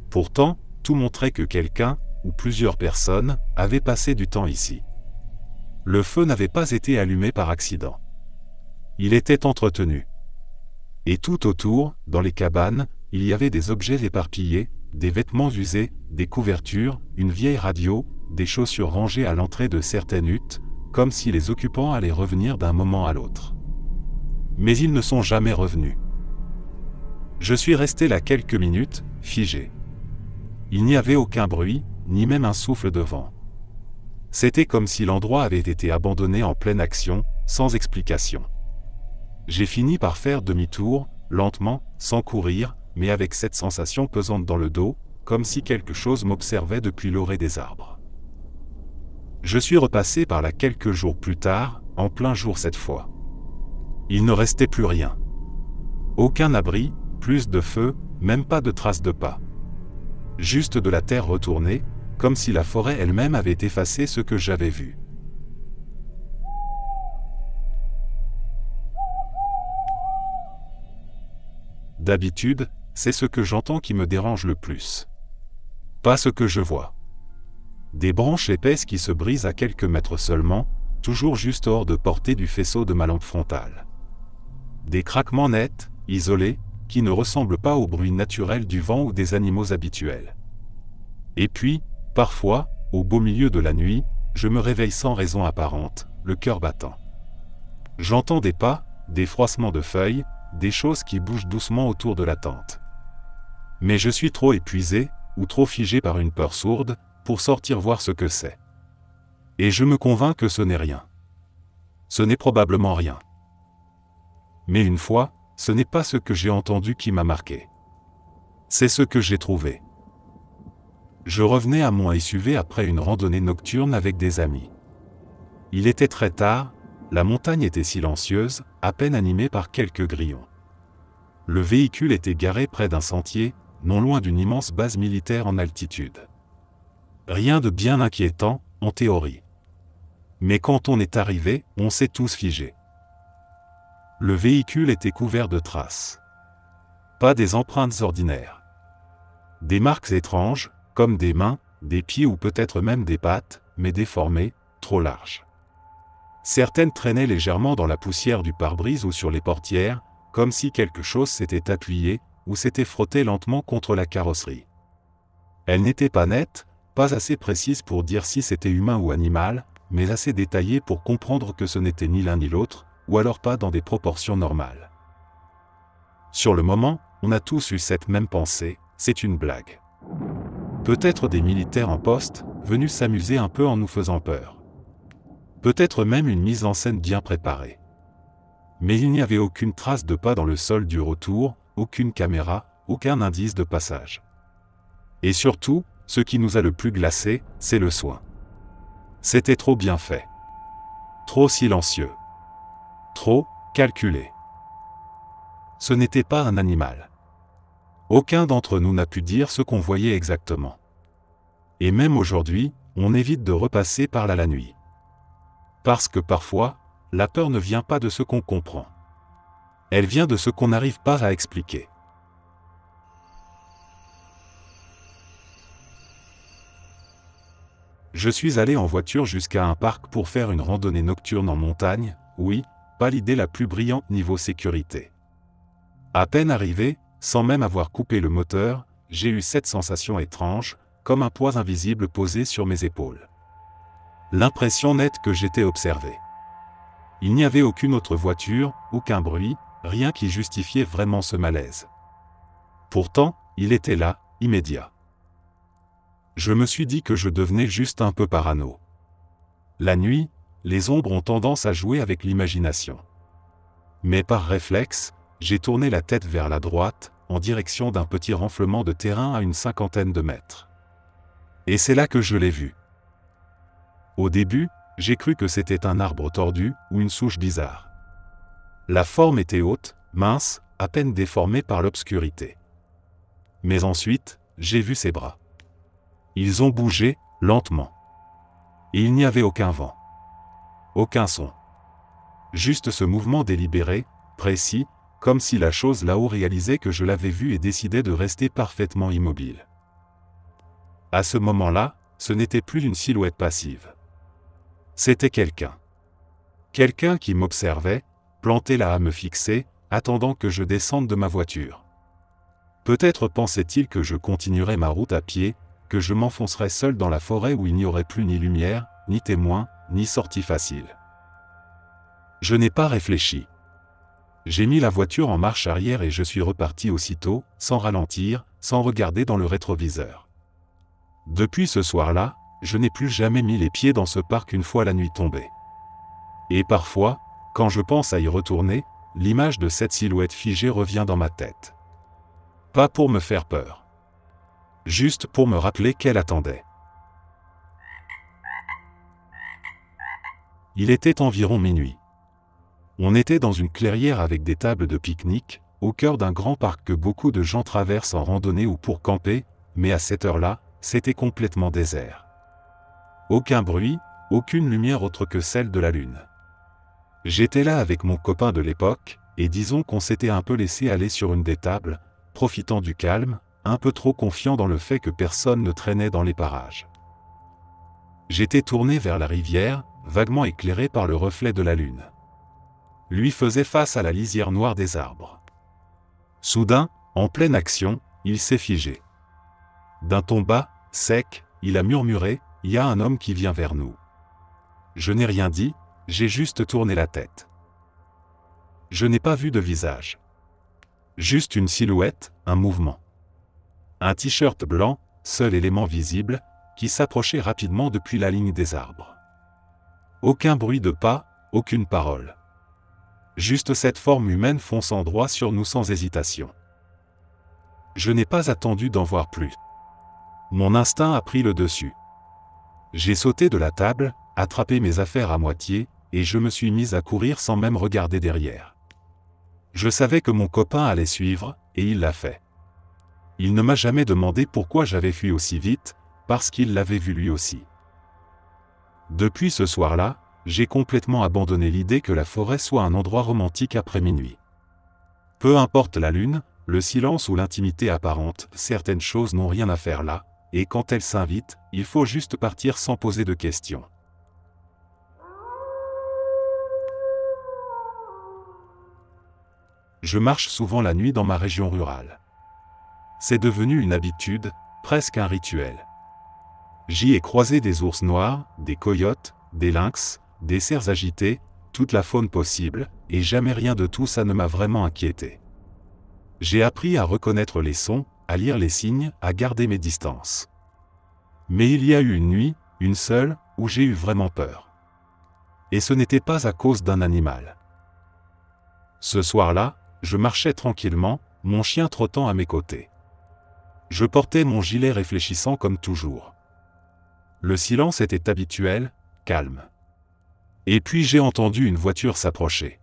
A: Pourtant, tout montrait que quelqu'un, ou plusieurs personnes, avaient passé du temps ici. Le feu n'avait pas été allumé par accident. Il était entretenu. Et tout autour, dans les cabanes, il y avait des objets éparpillés, des vêtements usés, des couvertures, une vieille radio, des chaussures rangées à l'entrée de certaines huttes, comme si les occupants allaient revenir d'un moment à l'autre. Mais ils ne sont jamais revenus. Je suis resté là quelques minutes, figé. Il n'y avait aucun bruit, ni même un souffle de vent. C'était comme si l'endroit avait été abandonné en pleine action, sans explication. J'ai fini par faire demi-tour, lentement, sans courir, mais avec cette sensation pesante dans le dos, comme si quelque chose m'observait depuis l'orée des arbres. Je suis repassé par là quelques jours plus tard, en plein jour cette fois. Il ne restait plus rien. Aucun abri, plus de feu, même pas de traces de pas. Juste de la terre retournée, comme si la forêt elle-même avait effacé ce que j'avais vu. D'habitude, c'est ce que j'entends qui me dérange le plus. Pas ce que je vois. Des branches épaisses qui se brisent à quelques mètres seulement, toujours juste hors de portée du faisceau de ma lampe frontale. Des craquements nets, isolés, qui ne ressemblent pas au bruit naturel du vent ou des animaux habituels. Et puis, parfois, au beau milieu de la nuit, je me réveille sans raison apparente, le cœur battant. J'entends des pas, des froissements de feuilles, des choses qui bougent doucement autour de la tente. Mais je suis trop épuisé, ou trop figé par une peur sourde, pour sortir voir ce que c'est. Et je me convainc que ce n'est rien. Ce n'est probablement rien. Mais une fois, ce n'est pas ce que j'ai entendu qui m'a marqué. C'est ce que j'ai trouvé. Je revenais à mon SUV après une randonnée nocturne avec des amis. Il était très tard, la montagne était silencieuse, à peine animée par quelques grillons. Le véhicule était garé près d'un sentier, non loin d'une immense base militaire en altitude. Rien de bien inquiétant, en théorie. Mais quand on est arrivé, on s'est tous figés. Le véhicule était couvert de traces. Pas des empreintes ordinaires. Des marques étranges, comme des mains, des pieds ou peut-être même des pattes, mais déformées, trop larges. Certaines traînaient légèrement dans la poussière du pare-brise ou sur les portières, comme si quelque chose s'était appuyé ou s'était frotté lentement contre la carrosserie. Elles n'étaient pas nettes, pas assez précises pour dire si c'était humain ou animal, mais assez détaillées pour comprendre que ce n'était ni l'un ni l'autre, ou alors pas dans des proportions normales. Sur le moment, on a tous eu cette même pensée, c'est une blague. Peut-être des militaires en poste, venus s'amuser un peu en nous faisant peur. Peut-être même une mise en scène bien préparée. Mais il n'y avait aucune trace de pas dans le sol du retour, aucune caméra, aucun indice de passage. Et surtout, ce qui nous a le plus glacé, c'est le soin. C'était trop bien fait. Trop silencieux. Trop calculé. Ce n'était pas un animal. Aucun d'entre nous n'a pu dire ce qu'on voyait exactement. Et même aujourd'hui, on évite de repasser par là la nuit. Parce que parfois, la peur ne vient pas de ce qu'on comprend. Elle vient de ce qu'on n'arrive pas à expliquer. Je suis allé en voiture jusqu'à un parc pour faire une randonnée nocturne en montagne, oui, pas l'idée la plus brillante niveau sécurité. À peine arrivé, sans même avoir coupé le moteur, j'ai eu cette sensation étrange, comme un poids invisible posé sur mes épaules. L'impression nette que j'étais observé. Il n'y avait aucune autre voiture, aucun bruit, rien qui justifiait vraiment ce malaise. Pourtant, il était là, immédiat. Je me suis dit que je devenais juste un peu parano. La nuit, les ombres ont tendance à jouer avec l'imagination. Mais par réflexe, j'ai tourné la tête vers la droite, en direction d'un petit renflement de terrain à une 50aine de mètres. Et c'est là que je l'ai vu. Au début, j'ai cru que c'était un arbre tordu ou une souche bizarre. La forme était haute, mince, à peine déformée par l'obscurité. Mais ensuite, j'ai vu ses bras. Ils ont bougé, lentement. Et il n'y avait aucun vent. Aucun son. Juste ce mouvement délibéré, précis, comme si la chose là-haut réalisait que je l'avais vu et décidait de rester parfaitement immobile. À ce moment-là, ce n'était plus une silhouette passive. C'était quelqu'un. Quelqu'un qui m'observait, planté là à me fixer, attendant que je descende de ma voiture. Peut-être pensait-il que je continuerais ma route à pied, que je m'enfoncerais seul dans la forêt où il n'y aurait plus ni lumière, ni témoin, ni sortie facile. Je n'ai pas réfléchi. J'ai mis la voiture en marche arrière et je suis reparti aussitôt, sans ralentir, sans regarder dans le rétroviseur. Depuis ce soir-là, je n'ai plus jamais mis les pieds dans ce parc une fois la nuit tombée. Et parfois, quand je pense à y retourner, l'image de cette silhouette figée revient dans ma tête. Pas pour me faire peur. Juste pour me rappeler qu'elle attendait. Il était environ minuit. On était dans une clairière avec des tables de pique-nique, au cœur d'un grand parc que beaucoup de gens traversent en randonnée ou pour camper, mais à cette heure-là, c'était complètement désert. Aucun bruit, aucune lumière autre que celle de la lune. J'étais là avec mon copain de l'époque, et disons qu'on s'était un peu laissé aller sur une des tables, profitant du calme, un peu trop confiant dans le fait que personne ne traînait dans les parages. J'étais tourné vers la rivière, vaguement éclairé par le reflet de la lune. Lui faisait face à la lisière noire des arbres. Soudain, en pleine action, il s'est figé. D'un ton bas, sec, il a murmuré, « Il y a un homme qui vient vers nous. » Je n'ai rien dit, j'ai juste tourné la tête. Je n'ai pas vu de visage. Juste une silhouette, un mouvement. Un t-shirt blanc, seul élément visible, qui s'approchait rapidement depuis la ligne des arbres. Aucun bruit de pas, aucune parole. Juste cette forme humaine fonçant droit sur nous sans hésitation. Je n'ai pas attendu d'en voir plus. Mon instinct a pris le dessus. J'ai sauté de la table, attrapé mes affaires à moitié, et je me suis mis à courir sans même regarder derrière. Je savais que mon copain allait suivre, et il l'a fait. Il ne m'a jamais demandé pourquoi j'avais fui aussi vite, parce qu'il l'avait vu lui aussi. Depuis ce soir-là, j'ai complètement abandonné l'idée que la forêt soit un endroit romantique après minuit. Peu importe la lune, le silence ou l'intimité apparente, certaines choses n'ont rien à faire là, et quand elles s'invitent, il faut juste partir sans poser de questions. Je marche souvent la nuit dans ma région rurale. C'est devenu une habitude, presque un rituel. J'y ai croisé des ours noirs, des coyotes, des lynx, des cerfs agités, toute la faune possible, et jamais rien de tout ça ne m'a vraiment inquiété. J'ai appris à reconnaître les sons, à lire les signes, à garder mes distances. Mais il y a eu une nuit, une seule, où j'ai eu vraiment peur. Et ce n'était pas à cause d'un animal. Ce soir-là, je marchais tranquillement, mon chien trottant à mes côtés. Je portais mon gilet réfléchissant comme toujours. Le silence était habituel, calme. Et puis j'ai entendu une voiture s'approcher.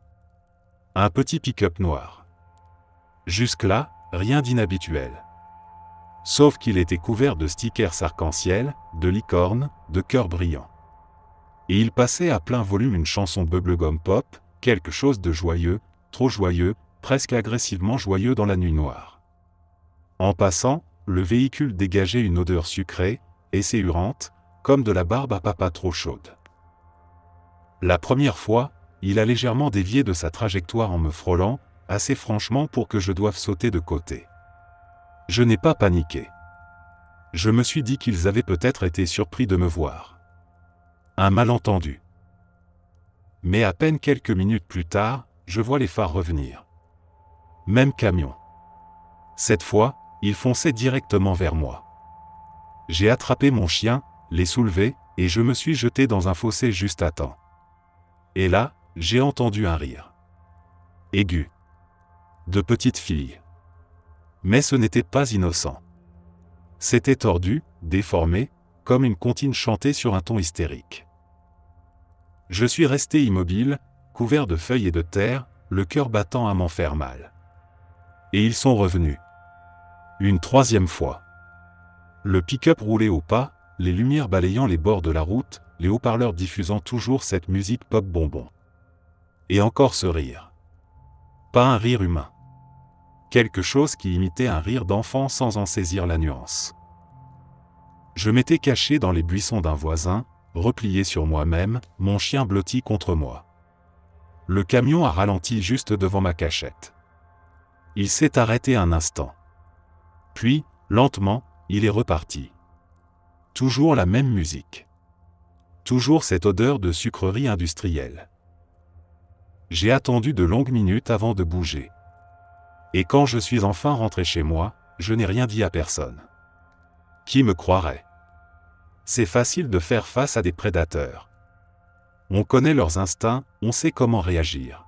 A: Un petit pick-up noir. Jusque-là, rien d'inhabituel. Sauf qu'il était couvert de stickers arc-en-ciel, de licornes, de cœurs brillants. Et il passait à plein volume une chanson bubblegum pop, quelque chose de joyeux, trop joyeux, presque agressivement joyeux dans la nuit noire. En passant, le véhicule dégageait une odeur sucrée, esséurante, comme de la barbe à papa trop chaude. La première fois, il a légèrement dévié de sa trajectoire en me frôlant, assez franchement pour que je doive sauter de côté. Je n'ai pas paniqué. Je me suis dit qu'ils avaient peut-être été surpris de me voir. Un malentendu. Mais à peine quelques minutes plus tard, je vois les phares revenir. Même camion. Cette fois, il fonçait directement vers moi. J'ai attrapé mon chien, l'ai soulevé, et je me suis jeté dans un fossé juste à temps. Et là, j'ai entendu un rire. Aigu. De petite fille. Mais ce n'était pas innocent. C'était tordu, déformé, comme une comptine chantée sur un ton hystérique. Je suis resté immobile, couvert de feuilles et de terre, le cœur battant à m'en faire mal. Et ils sont revenus. Une troisième fois. Le pick-up roulait au pas, les lumières balayant les bords de la route, les haut-parleurs diffusant toujours cette musique pop bonbon. Et encore ce rire. Pas un rire humain. Quelque chose qui imitait un rire d'enfant sans en saisir la nuance. Je m'étais caché dans les buissons d'un voisin, replié sur moi-même, mon chien blotti contre moi. Le camion a ralenti juste devant ma cachette. Il s'est arrêté un instant. Puis, lentement, il est reparti. Toujours la même musique. Toujours cette odeur de sucrerie industrielle. J'ai attendu de longues minutes avant de bouger. Et quand je suis enfin rentré chez moi, je n'ai rien dit à personne. Qui me croirait? C'est facile de faire face à des prédateurs. On connaît leurs instincts, on sait comment réagir.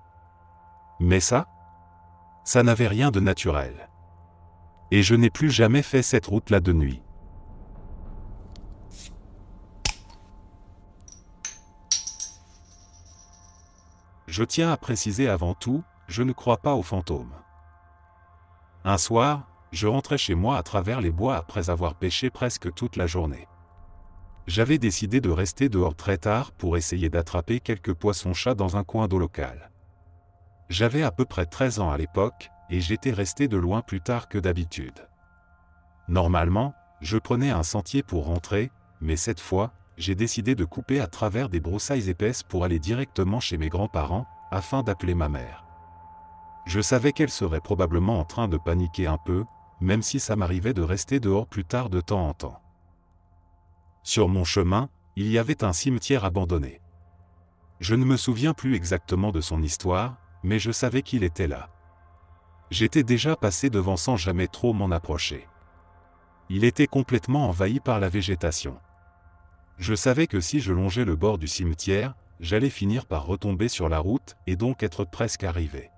A: Mais ça n'avait rien de naturel. Et je n'ai plus jamais fait cette route-là de nuit. Je tiens à préciser avant tout, je ne crois pas aux fantômes. Un soir, je rentrais chez moi à travers les bois après avoir pêché presque toute la journée. J'avais décidé de rester dehors très tard pour essayer d'attraper quelques poissons-chats dans un coin d'eau local. J'avais à peu près 13 ans à l'époque, et j'étais resté de loin plus tard que d'habitude. Normalement, je prenais un sentier pour rentrer, mais cette fois, j'ai décidé de couper à travers des broussailles épaisses pour aller directement chez mes grands-parents, afin d'appeler ma mère. Je savais qu'elle serait probablement en train de paniquer un peu, même si ça m'arrivait de rester dehors plus tard de temps en temps. Sur mon chemin, il y avait un cimetière abandonné. Je ne me souviens plus exactement de son histoire, mais je savais qu'il était là. J'étais déjà passé devant sans jamais trop m'en approcher. Il était complètement envahi par la végétation. Je savais que si je longeais le bord du cimetière, j'allais finir par retomber sur la route et donc être presque arrivé.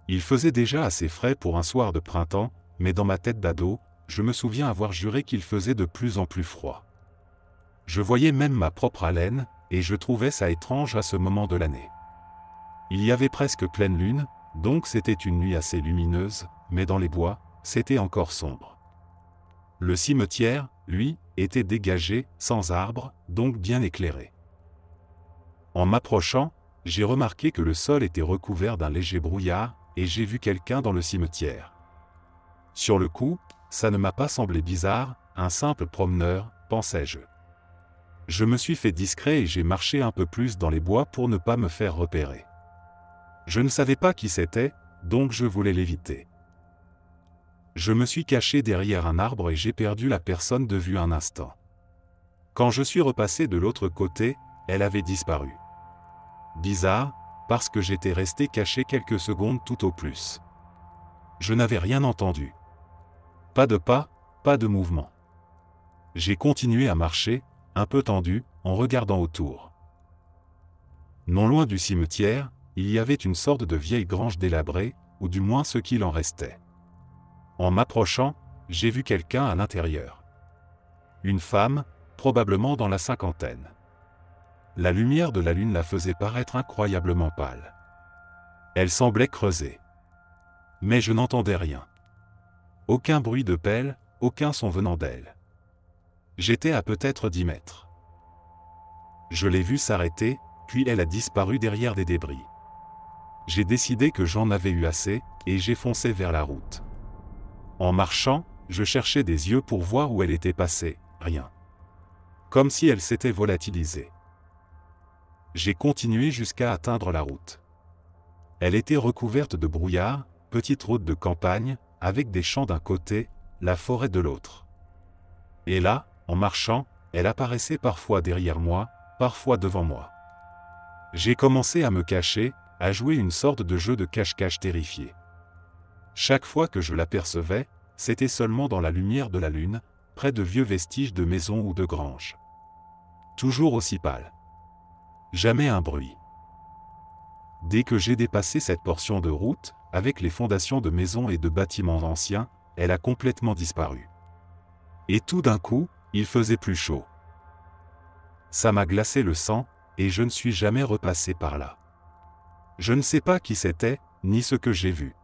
A: Il faisait déjà assez frais pour un soir de printemps, mais dans ma tête d'ado, je me souviens avoir juré qu'il faisait de plus en plus froid. Je voyais même ma propre haleine, et je trouvais ça étrange à ce moment de l'année. Il y avait presque pleine lune, donc c'était une nuit assez lumineuse, mais dans les bois, c'était encore sombre. Le cimetière, lui, était dégagé, sans arbres, donc bien éclairé. En m'approchant, j'ai remarqué que le sol était recouvert d'un léger brouillard, et j'ai vu quelqu'un dans le cimetière. Sur le coup, ça ne m'a pas semblé bizarre, un simple promeneur, pensais-je. Je me suis fait discret et j'ai marché un peu plus dans les bois pour ne pas me faire repérer. Je ne savais pas qui c'était, donc je voulais l'éviter. Je me suis caché derrière un arbre et j'ai perdu la personne de vue un instant. Quand je suis repassé de l'autre côté, elle avait disparu. Bizarre, parce que j'étais resté caché quelques secondes tout au plus. Je n'avais rien entendu. Pas de pas, pas de mouvement. J'ai continué à marcher, un peu tendu, en regardant autour. Non loin du cimetière, il y avait une sorte de vieille grange délabrée, ou du moins ce qu'il en restait. En m'approchant, j'ai vu quelqu'un à l'intérieur. Une femme, probablement dans la cinquantaine. La lumière de la lune la faisait paraître incroyablement pâle. Elle semblait creusée. Mais je n'entendais rien. Aucun bruit de pelle, aucun son venant d'elle. J'étais à peut-être 10 mètres. Je l'ai vue s'arrêter, puis elle a disparu derrière des débris. J'ai décidé que j'en avais eu assez, et j'ai foncé vers la route. En marchant, je cherchais des yeux pour voir où elle était passée, rien. Comme si elle s'était volatilisée. J'ai continué jusqu'à atteindre la route. Elle était recouverte de brouillard, petite route de campagne, avec des champs d'un côté, la forêt de l'autre. Et là, en marchant, elle apparaissait parfois derrière moi, parfois devant moi. J'ai commencé à me cacher, à jouer une sorte de jeu de cache-cache terrifié. Chaque fois que je l'apercevais, c'était seulement dans la lumière de la lune, près de vieux vestiges de maisons ou de granges. Toujours aussi pâle. Jamais un bruit. Dès que j'ai dépassé cette portion de route, avec les fondations de maisons et de bâtiments anciens, elle a complètement disparu. Et tout d'un coup, il faisait plus chaud. Ça m'a glacé le sang, et je ne suis jamais repassé par là. Je ne sais pas qui c'était, ni ce que j'ai vu.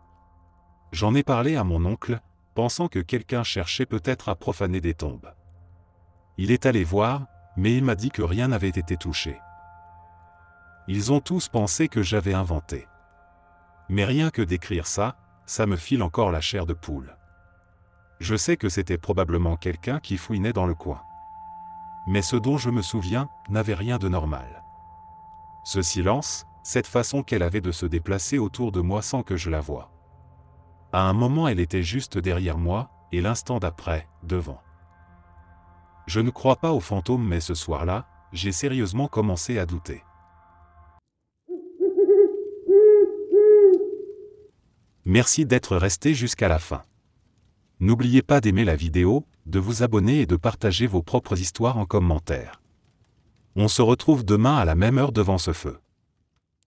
A: J'en ai parlé à mon oncle, pensant que quelqu'un cherchait peut-être à profaner des tombes. Il est allé voir, mais il m'a dit que rien n'avait été touché. Ils ont tous pensé que j'avais inventé. Mais rien que d'écrire ça, ça me file encore la chair de poule. Je sais que c'était probablement quelqu'un qui fouinait dans le coin. Mais ce dont je me souviens, n'avait rien de normal. Ce silence, cette façon qu'elle avait de se déplacer autour de moi sans que je la voie. À un moment elle était juste derrière moi, et l'instant d'après, devant. Je ne crois pas aux fantômes mais ce soir-là, j'ai sérieusement commencé à douter. Merci d'être resté jusqu'à la fin. N'oubliez pas d'aimer la vidéo, de vous abonner et de partager vos propres histoires en commentaire. On se retrouve demain à la même heure devant ce feu.